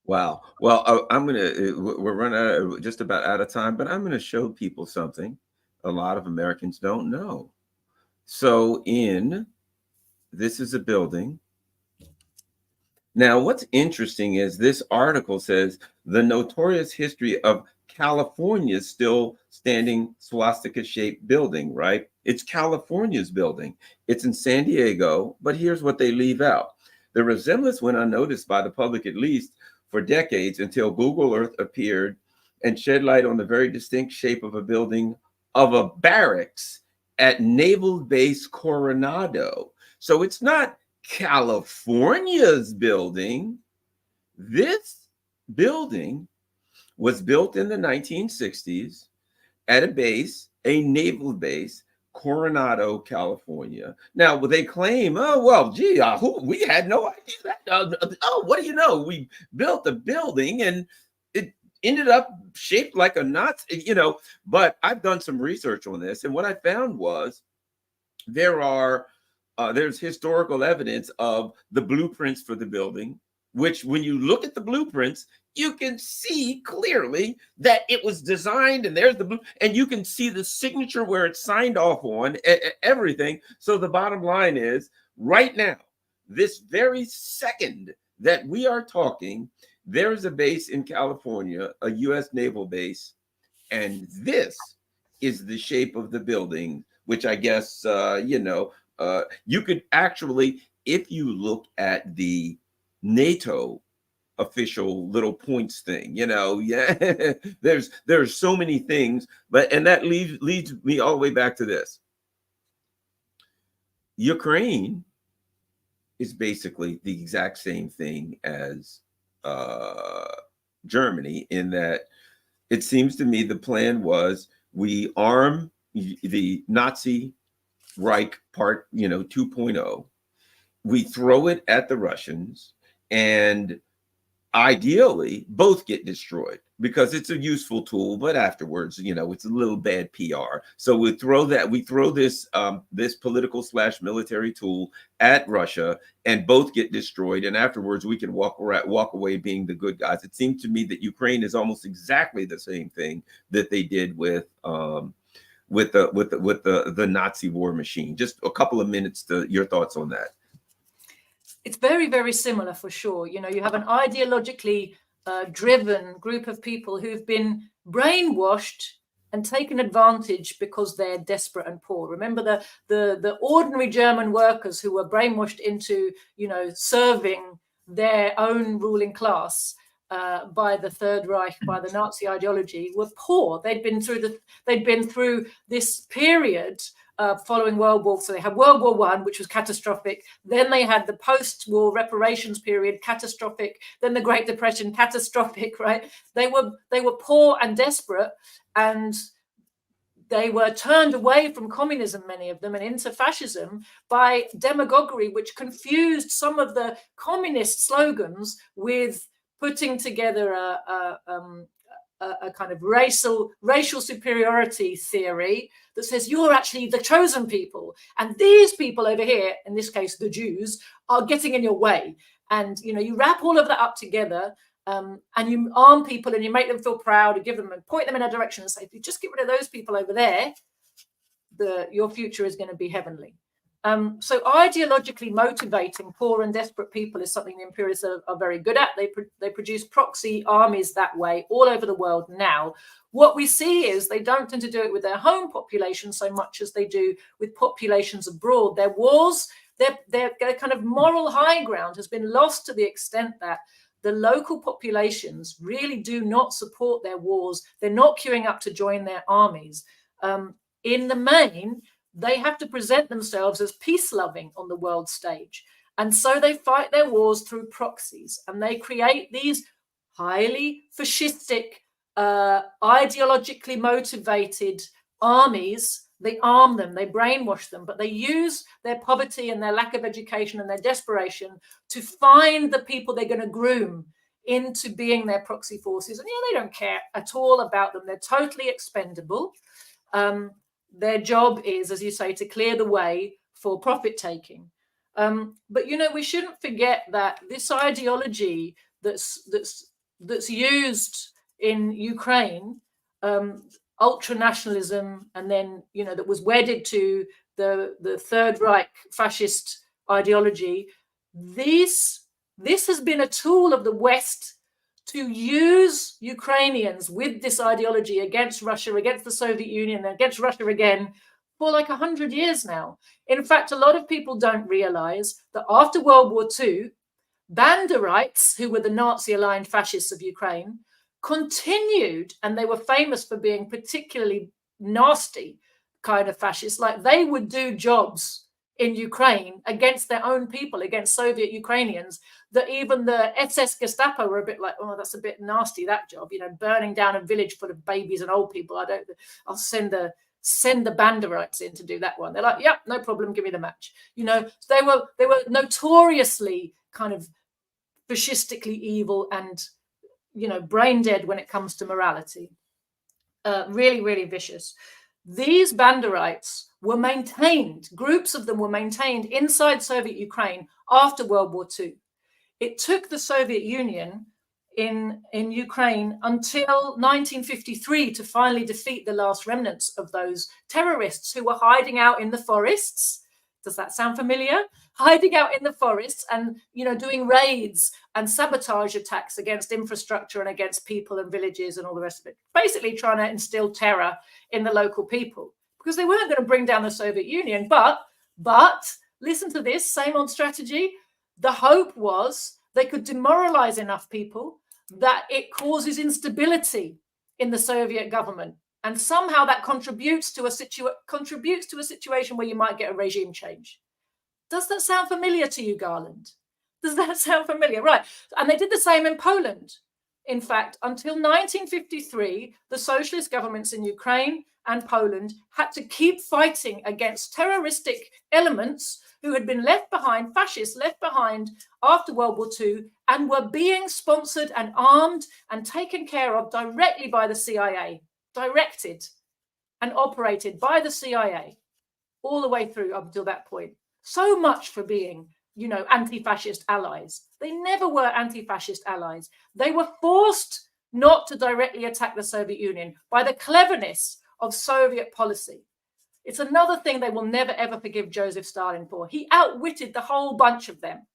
Wow. Well, we're running just about out of time, but I'm going to show people something a lot of Americans don't know. So this is a building. Now, what's interesting is this article says the notorious history of California's still standing swastika-shaped building, right? It's California's building. It's in San Diego, but here's what they leave out. The resemblance went unnoticed by the public, at least for decades, until Google Earth appeared and shed light on the very distinct shape of a building of a barracks at Naval Base Coronado. So it's not California's building. This building was built in the 1960s at a naval base, Coronado, California. Now, they claim, oh, well, gee, we had no idea that. Oh, what do you know? We built a building and it ended up shaped like a Nazi, but I've done some research on this. And what I found was there's historical evidence of the blueprints for the building, which when you look at the blueprints, you can see clearly that it was designed, and there's the blue, and you can see the signature where it's signed off on, everything. So the bottom line is, right now, this very second that we are talking, there is a base in California, a U.S. naval base, and this is the shape of the building, which I guess, you could actually, if you look at the NATO official little points thing, there's so many things, and that leads me all the way back to this. Ukraine is basically the exact same thing as Germany, in that it seems to me the plan was we arm the Nazi Reich part, 2.0. We throw it at the Russians, and ideally both get destroyed because it's a useful tool, but afterwards, it's a little bad PR. So we throw this this political / military tool at Russia, and both get destroyed, and afterwards we can walk away being the good guys. It seems to me that Ukraine is almost exactly the same thing that they did with the Nazi war machine. Just a couple of minutes to your thoughts on that. It's very, very similar for sure. You have an ideologically driven group of people who've been brainwashed and taken advantage because they're desperate and poor. Remember the ordinary German workers who were brainwashed into, serving their own ruling class by the Third Reich, by the Nazi ideology, were poor. They'd been through this period following World War. So they had World War I, which was catastrophic. Then they had the post-war reparations period, catastrophic. Then the Great Depression, catastrophic. Right? They were poor and desperate, and they were turned away from communism, many of them, and into fascism by demagoguery, which confused some of the communist slogans with putting together a kind of racial superiority theory that says you're actually the chosen people, and these people over here, in this case the Jews, are getting in your way. And you wrap all of that up together, and you arm people and you make them feel proud and give them and point them in a direction and say, if you just get rid of those people over there, your future is going to be heavenly. So ideologically motivating poor and desperate people is something the imperialists are very good at. They produce proxy armies that way all over the world now. What we see is they don't tend to do it with their home population so much as they do with populations abroad. Their wars, their kind of moral high ground has been lost to the extent that the local populations really do not support their wars. They're not queuing up to join their armies. In the main, they have to present themselves as peace-loving on the world stage. And so they fight their wars through proxies, and they create these highly fascistic, ideologically motivated armies They arm them, they brainwash them, but they use their poverty and their lack of education and their desperation to find the people they're going to groom into being their proxy forces. And they don't care at all about them. They're totally expendable. Their job is, as you say, to clear the way for profit taking. But we shouldn't forget that this ideology that's used in Ukraine, ultra-nationalism, and then that was wedded to the Third Reich fascist ideology, this has been a tool of the West to use Ukrainians with this ideology against Russia, against the Soviet Union, against Russia again, for like 100 years now. In fact, a lot of people don't realize that after World War II, Banderites, who were the Nazi-aligned fascists of Ukraine, continued, and they were famous for being particularly nasty kind of fascists. Like, they would do jobs in Ukraine against their own people, against Soviet Ukrainians, that even the SS Gestapo were a bit like, oh, that's a bit nasty, that job, burning down a village full of babies and old people. I'll send the Banderites in to do that one. They're like, yep, no problem, give me the match. They were notoriously kind of fascistically evil and brain dead when it comes to morality. Really, really vicious. These Banderites were maintained, groups of them were maintained inside Soviet Ukraine after World War II. It took the Soviet Union in Ukraine until 1953 to finally defeat the last remnants of those terrorists who were hiding out in the forests. Does that sound familiar? Hiding out in the forests and, doing raids and sabotage attacks against infrastructure and against people and villages and all the rest of it. Basically trying to instill terror in the local people because they weren't going to bring down the Soviet Union. But listen to this, same old strategy. The hope was they could demoralize enough people that it causes instability in the Soviet government. And somehow that contributes to a situation where you might get a regime change. Does that sound familiar to you, Garland? Does that sound familiar? Right. And they did the same in Poland. In fact, until 1953, the socialist governments in Ukraine and Poland had to keep fighting against terroristic elements who had been left behind, fascists left behind after World War II, and were being sponsored and armed and taken care of directly by the CIA. Directed and operated by the CIA all the way through up until that point. So much for being, anti-fascist allies. They never were anti-fascist allies. They were forced not to directly attack the Soviet Union by the cleverness of Soviet policy. It's another thing they will never, ever forgive Joseph Stalin for. He outwitted the whole bunch of them.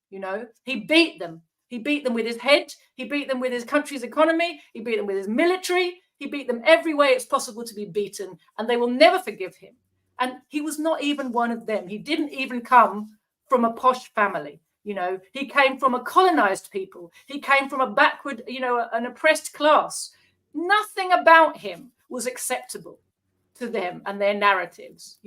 He beat them. He beat them with his head. He beat them with his country's economy. He beat them with his military. He beat them every way it's possible to be beaten, and they will never forgive him. And he was not even one of them. He didn't even come from a posh family. He came from a colonized people. He came from a backward, an oppressed class. Nothing about him was acceptable to them and their narratives,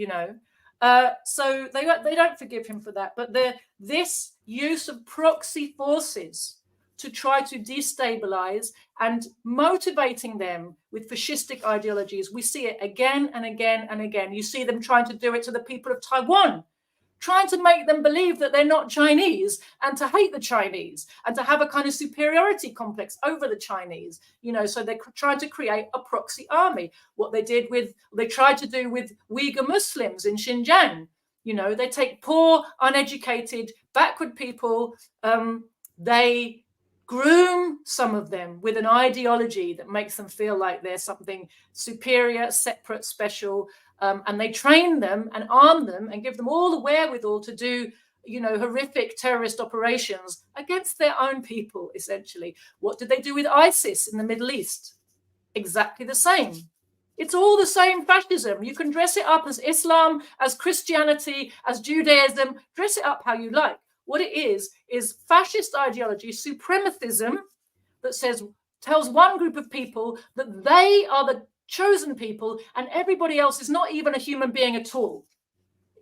So they don't forgive him for that. But this use of proxy forces to try to destabilize and motivating them with fascistic ideologies. We see it again and again and again. You see them trying to do it to the people of Taiwan, trying to make them believe that they're not Chinese and to hate the Chinese and to have a kind of superiority complex over the Chinese, so they're trying to create a proxy army. What they tried to do with Uyghur Muslims in Xinjiang, they take poor, uneducated, backward people, they groom some of them with an ideology that makes them feel like they're something superior, separate, special, and they train them and arm them and give them all the wherewithal to do, horrific terrorist operations against their own people, essentially. What did they do with ISIS in the Middle East? Exactly the same. It's all the same fascism. You can dress it up as Islam, as Christianity, as Judaism, dress it up how you like. What it is fascist ideology, supremacism, that tells one group of people that they are the chosen people and everybody else is not even a human being at all.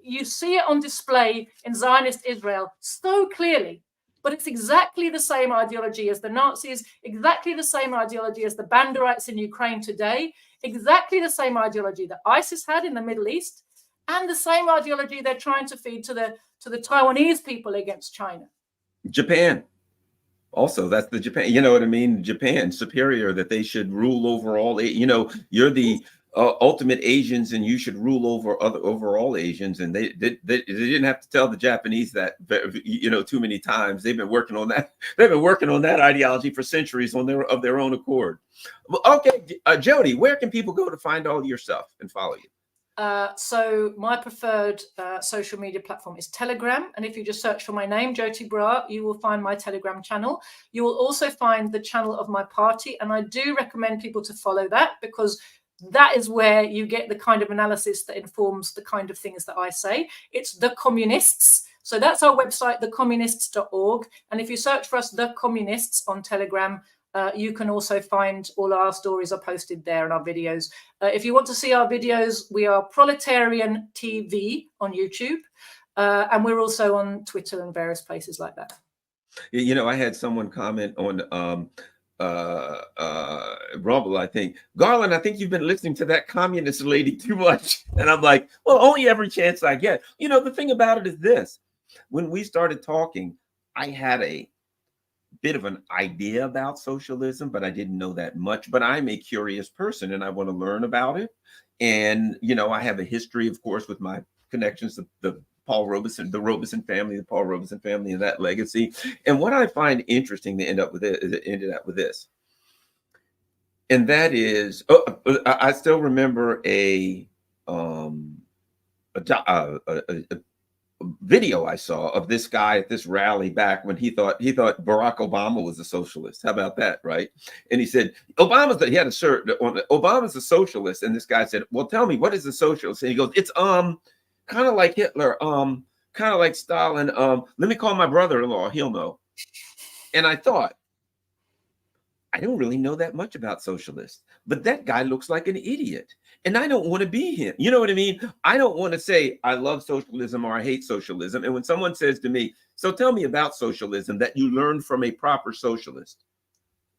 You see it on display in Zionist Israel so clearly, but it's exactly the same ideology as the Nazis, exactly the same ideology as the Banderites in Ukraine today. exactly the same ideology that ISIS had in the Middle East, and the same ideology they're trying to feed to the Taiwanese people against China. Japan. Also, that's the Japan, you know what I mean? Japan, superior, that they should rule over all, you know, you're the ultimate Asians and you should rule over all Asians. And they didn't have to tell the Japanese that, you know, too many times. They've been working on that. They've been working on that ideology for centuries of their own accord. Okay, Joti, where can people go to find all your stuff and follow you? So my preferred social media platform is Telegram. And if you just search for my name, Joti Brar, you will find my Telegram channel. You will also find the channel of my party. And I do recommend people to follow that, because that is where you get the kind of analysis that informs the kind of things that I say. It's The Communists. So that's our website, thecommunists.org. And if you search for us, The Communists, on Telegram, you can also find all our stories are posted there and our videos. If you want to see our videos, we are Proletarian TV on YouTube. And we're also on Twitter and various places like that. You know, I had someone comment on Rumble, I think, Garland, I think you've been listening to that communist lady too much. And I'm like, well, only every chance I get. You know, the thing about it is this: when we started talking, I had a bit of an idea about socialism, but I didn't know that much. But I'm a curious person and I want to learn about it. And, you know, I have a history, of course, with my connections to the Paul Robeson, the Robeson family, the Paul Robeson family, and that legacy. And what I find interesting to ended up with this. And that is, I still remember a video I saw of this guy at this rally back when he thought Barack Obama was a socialist. How about that, right? And he said, he had a shirt on, Obama's a socialist. And this guy said, well, tell me, what is a socialist? And he goes, it's kind of like Hitler, kind of like Stalin. Let me call my brother-in-law, he'll know. And I thought, I don't really know that much about socialists, but that guy looks like an idiot. And I don't want to be him. You know what I mean? I don't want to say I love socialism or I hate socialism. And when someone says to me, so tell me about socialism that you learned from a proper socialist,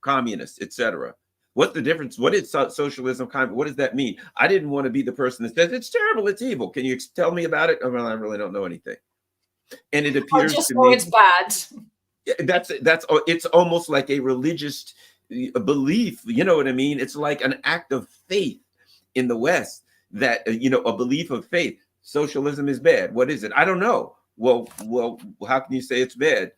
communist, etc. What's the difference? What is socialism? What does that mean? I didn't want to be the person that says it's terrible, it's evil. Can you tell me about it? Well, I really don't know anything. And it appears to me it's bad. That's it's almost like a religious belief. You know what I mean? It's like an act of faith in the West that, you know, a belief of faith. Socialism is bad. What is it? I don't know. Well, how can you say it's bad?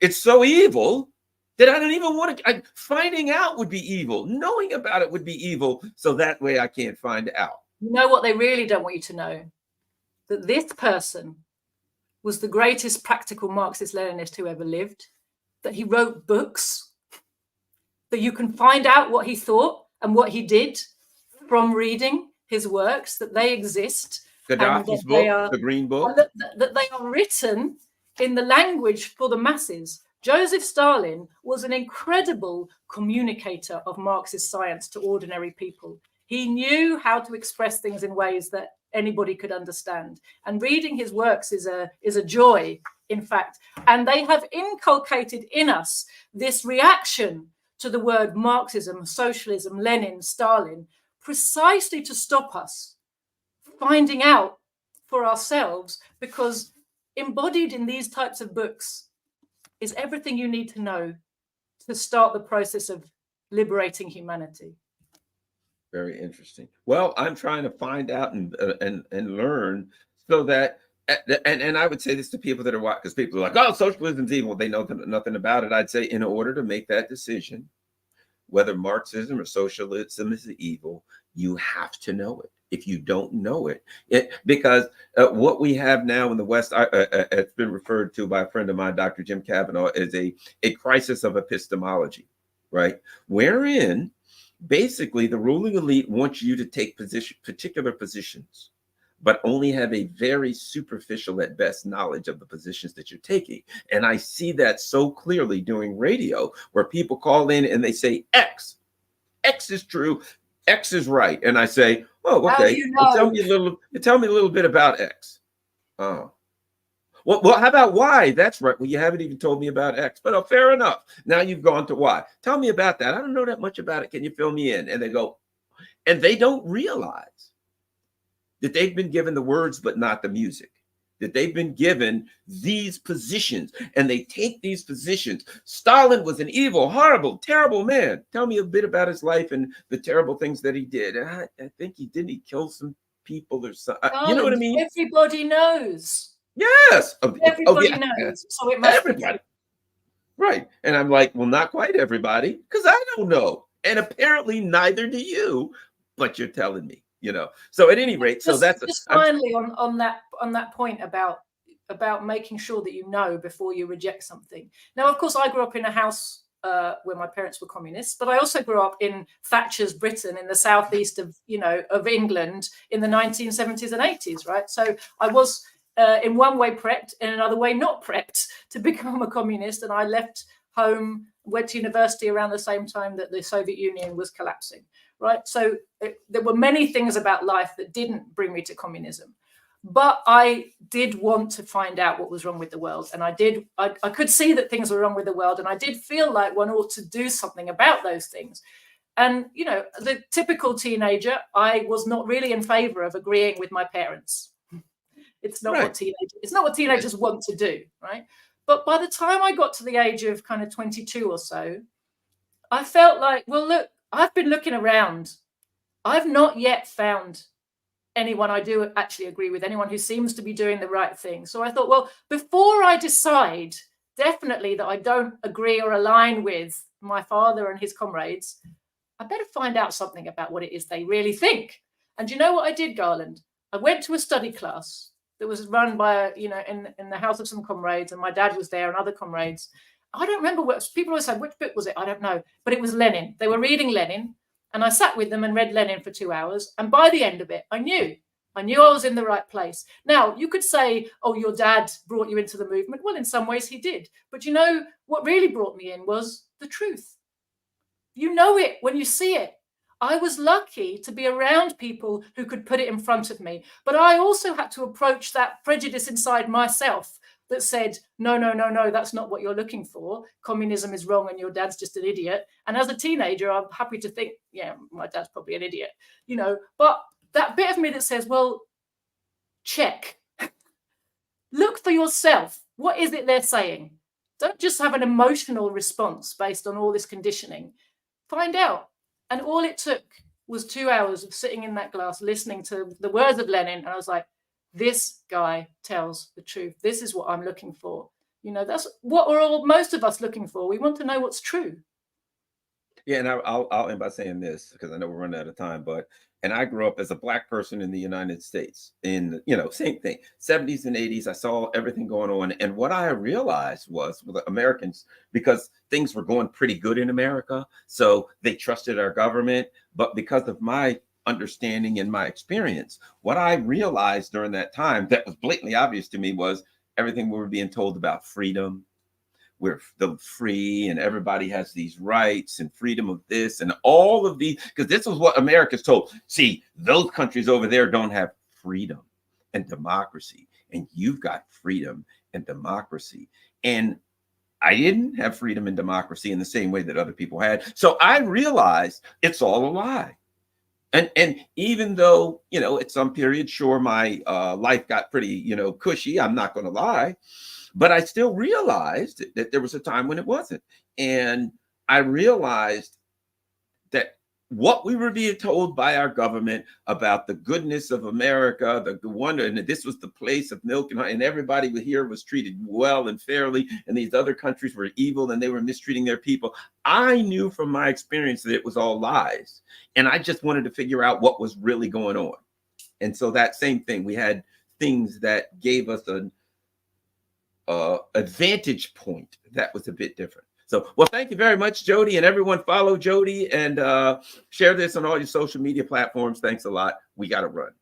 It's so evil that I don't even want to. Finding out would be evil. Knowing about it would be evil. So that way I can't find out. You know what they really don't want you to know? That this person was the greatest practical Marxist-Leninist who ever lived. That he wrote books. That you can find out what he thought and what he did from reading his works, that they exist. Gaddafi's book, the Green Book. That they are written in the language for the masses. Joseph Stalin was an incredible communicator of Marxist science to ordinary people. He knew how to express things in ways that anybody could understand. And reading his works is a joy, in fact. And they have inculcated in us this reaction to the word Marxism, socialism, Lenin, Stalin, precisely to stop us finding out for ourselves, because embodied in these types of books is everything you need to know to start the process of liberating humanity. Very interesting. Well, I'm trying to find out and learn so that, and I would say this to people that are watching, because people are like, oh, socialism's evil. They know nothing about it. I'd say in order to make that decision, whether Marxism or socialism is evil, you have to know it. If you don't know it, because what we have now in the West, it's been referred to by a friend of mine, Dr. Jim Kavanaugh, as a crisis of epistemology, right? Wherein basically the ruling elite wants you to take particular positions, but only have a very superficial at best knowledge of the positions that you're taking. And I see that so clearly doing radio, where people call in and they say X is true, X is right. And I say, oh, okay, you know? Well, tell me a little bit about X. Oh, well, how about Y? That's right. Well, you haven't even told me about X, but fair enough. Now you've gone to Y. Tell me about that. I don't know that much about it. Can you fill me in? And they go, And they don't realize that they've been given the words, but not the music, that they've been given these positions, and they take these positions. Stalin was an evil, horrible, terrible man. Tell me a bit about his life and the terrible things that he did. And I think he killed some people or something. You know what I mean? Everybody knows. Yes. Everybody knows. So it must be true. Right. And I'm like, well, not quite everybody, because I don't know. And apparently neither do you, but you're telling me, you know. So at any rate, so that's just finally on that point about making sure that you know before you reject something. Now, of course, I grew up in a house where my parents were communists, but I also grew up in Thatcher's Britain, in the southeast of England, in the 1970s and 80s, right? So I was in one way prepped, in another way not prepped to become a communist, and I left home, went to university around the same time that the Soviet Union was collapsing, right? So there were many things about life that didn't bring me to communism, but I did want to find out what was wrong with the world, and I could see that things were wrong with the world, and I did feel like one ought to do something about those things. And, you know, the typical teenager, I was not really in favor of agreeing with my parents. It's not what teenagers want to do, right? But by the time I got to the age of kind of 22 or so, I felt like, well, look, I've been looking around. I've not yet found anyone I do actually agree with, anyone who seems to be doing the right thing. So I thought, well, before I decide definitely that I don't agree or align with my father and his comrades, I better find out something about what it is they really think. And you know what I did, Garland? I went to a study class that was run by, in the house of some comrades, and my dad was there and other comrades. I don't remember what people always say, which book was it? I don't know, but it was Lenin. They were reading Lenin, and I sat with them and read Lenin for 2 hours. And by the end of it, I knew I was in the right place. Now, you could say, oh, your dad brought you into the movement. Well, in some ways he did. But you know, what really brought me in was the truth. You know it when you see it. I was lucky to be around people who could put it in front of me. But I also had to approach that prejudice inside myself that said, no, that's not what you're looking for. Communism is wrong and your dad's just an idiot. And as a teenager, I'm happy to think, yeah, my dad's probably an idiot, But that bit of me that says, well, check. Look for yourself. What is it they're saying? Don't just have an emotional response based on all this conditioning. Find out. And all it took was 2 hours of sitting in that class, listening to the words of Lenin. And I was like, this guy tells the truth. This is what I'm looking for. That's what we're most of us looking for. We want to know what's true. Yeah, and I'll end by saying this, because I know we're running out of time, and I grew up as a Black person in the United States in, same thing, 70s and 80s. I saw everything going on. And what I realized was with Americans, because things were going pretty good in America, so they trusted our government. But because of my understanding and my experience, what I realized during that time that was blatantly obvious to me was everything we were being told about freedom. We're free and everybody has these rights and freedom of this and all of these, because this was what America's told. See, those countries over there don't have freedom and democracy, and you've got freedom and democracy. And I didn't have freedom and democracy in the same way that other people had. So I realized it's all a lie. And even though, at some period, sure, my life got pretty, cushy, I'm not going to lie. But I still realized that there was a time when it wasn't. And I realized that what we were being told by our government about the goodness of America, the wonder, and that this was the place of milk and everybody here was treated well and fairly, and these other countries were evil and they were mistreating their people. I knew from my experience that it was all lies. And I just wanted to figure out what was really going on. And so that same thing, we had things that gave us an advantage point that was a bit different. So, well, thank you very much, Joti, and everyone follow Joti and share this on all your social media platforms. Thanks a lot. We got to run.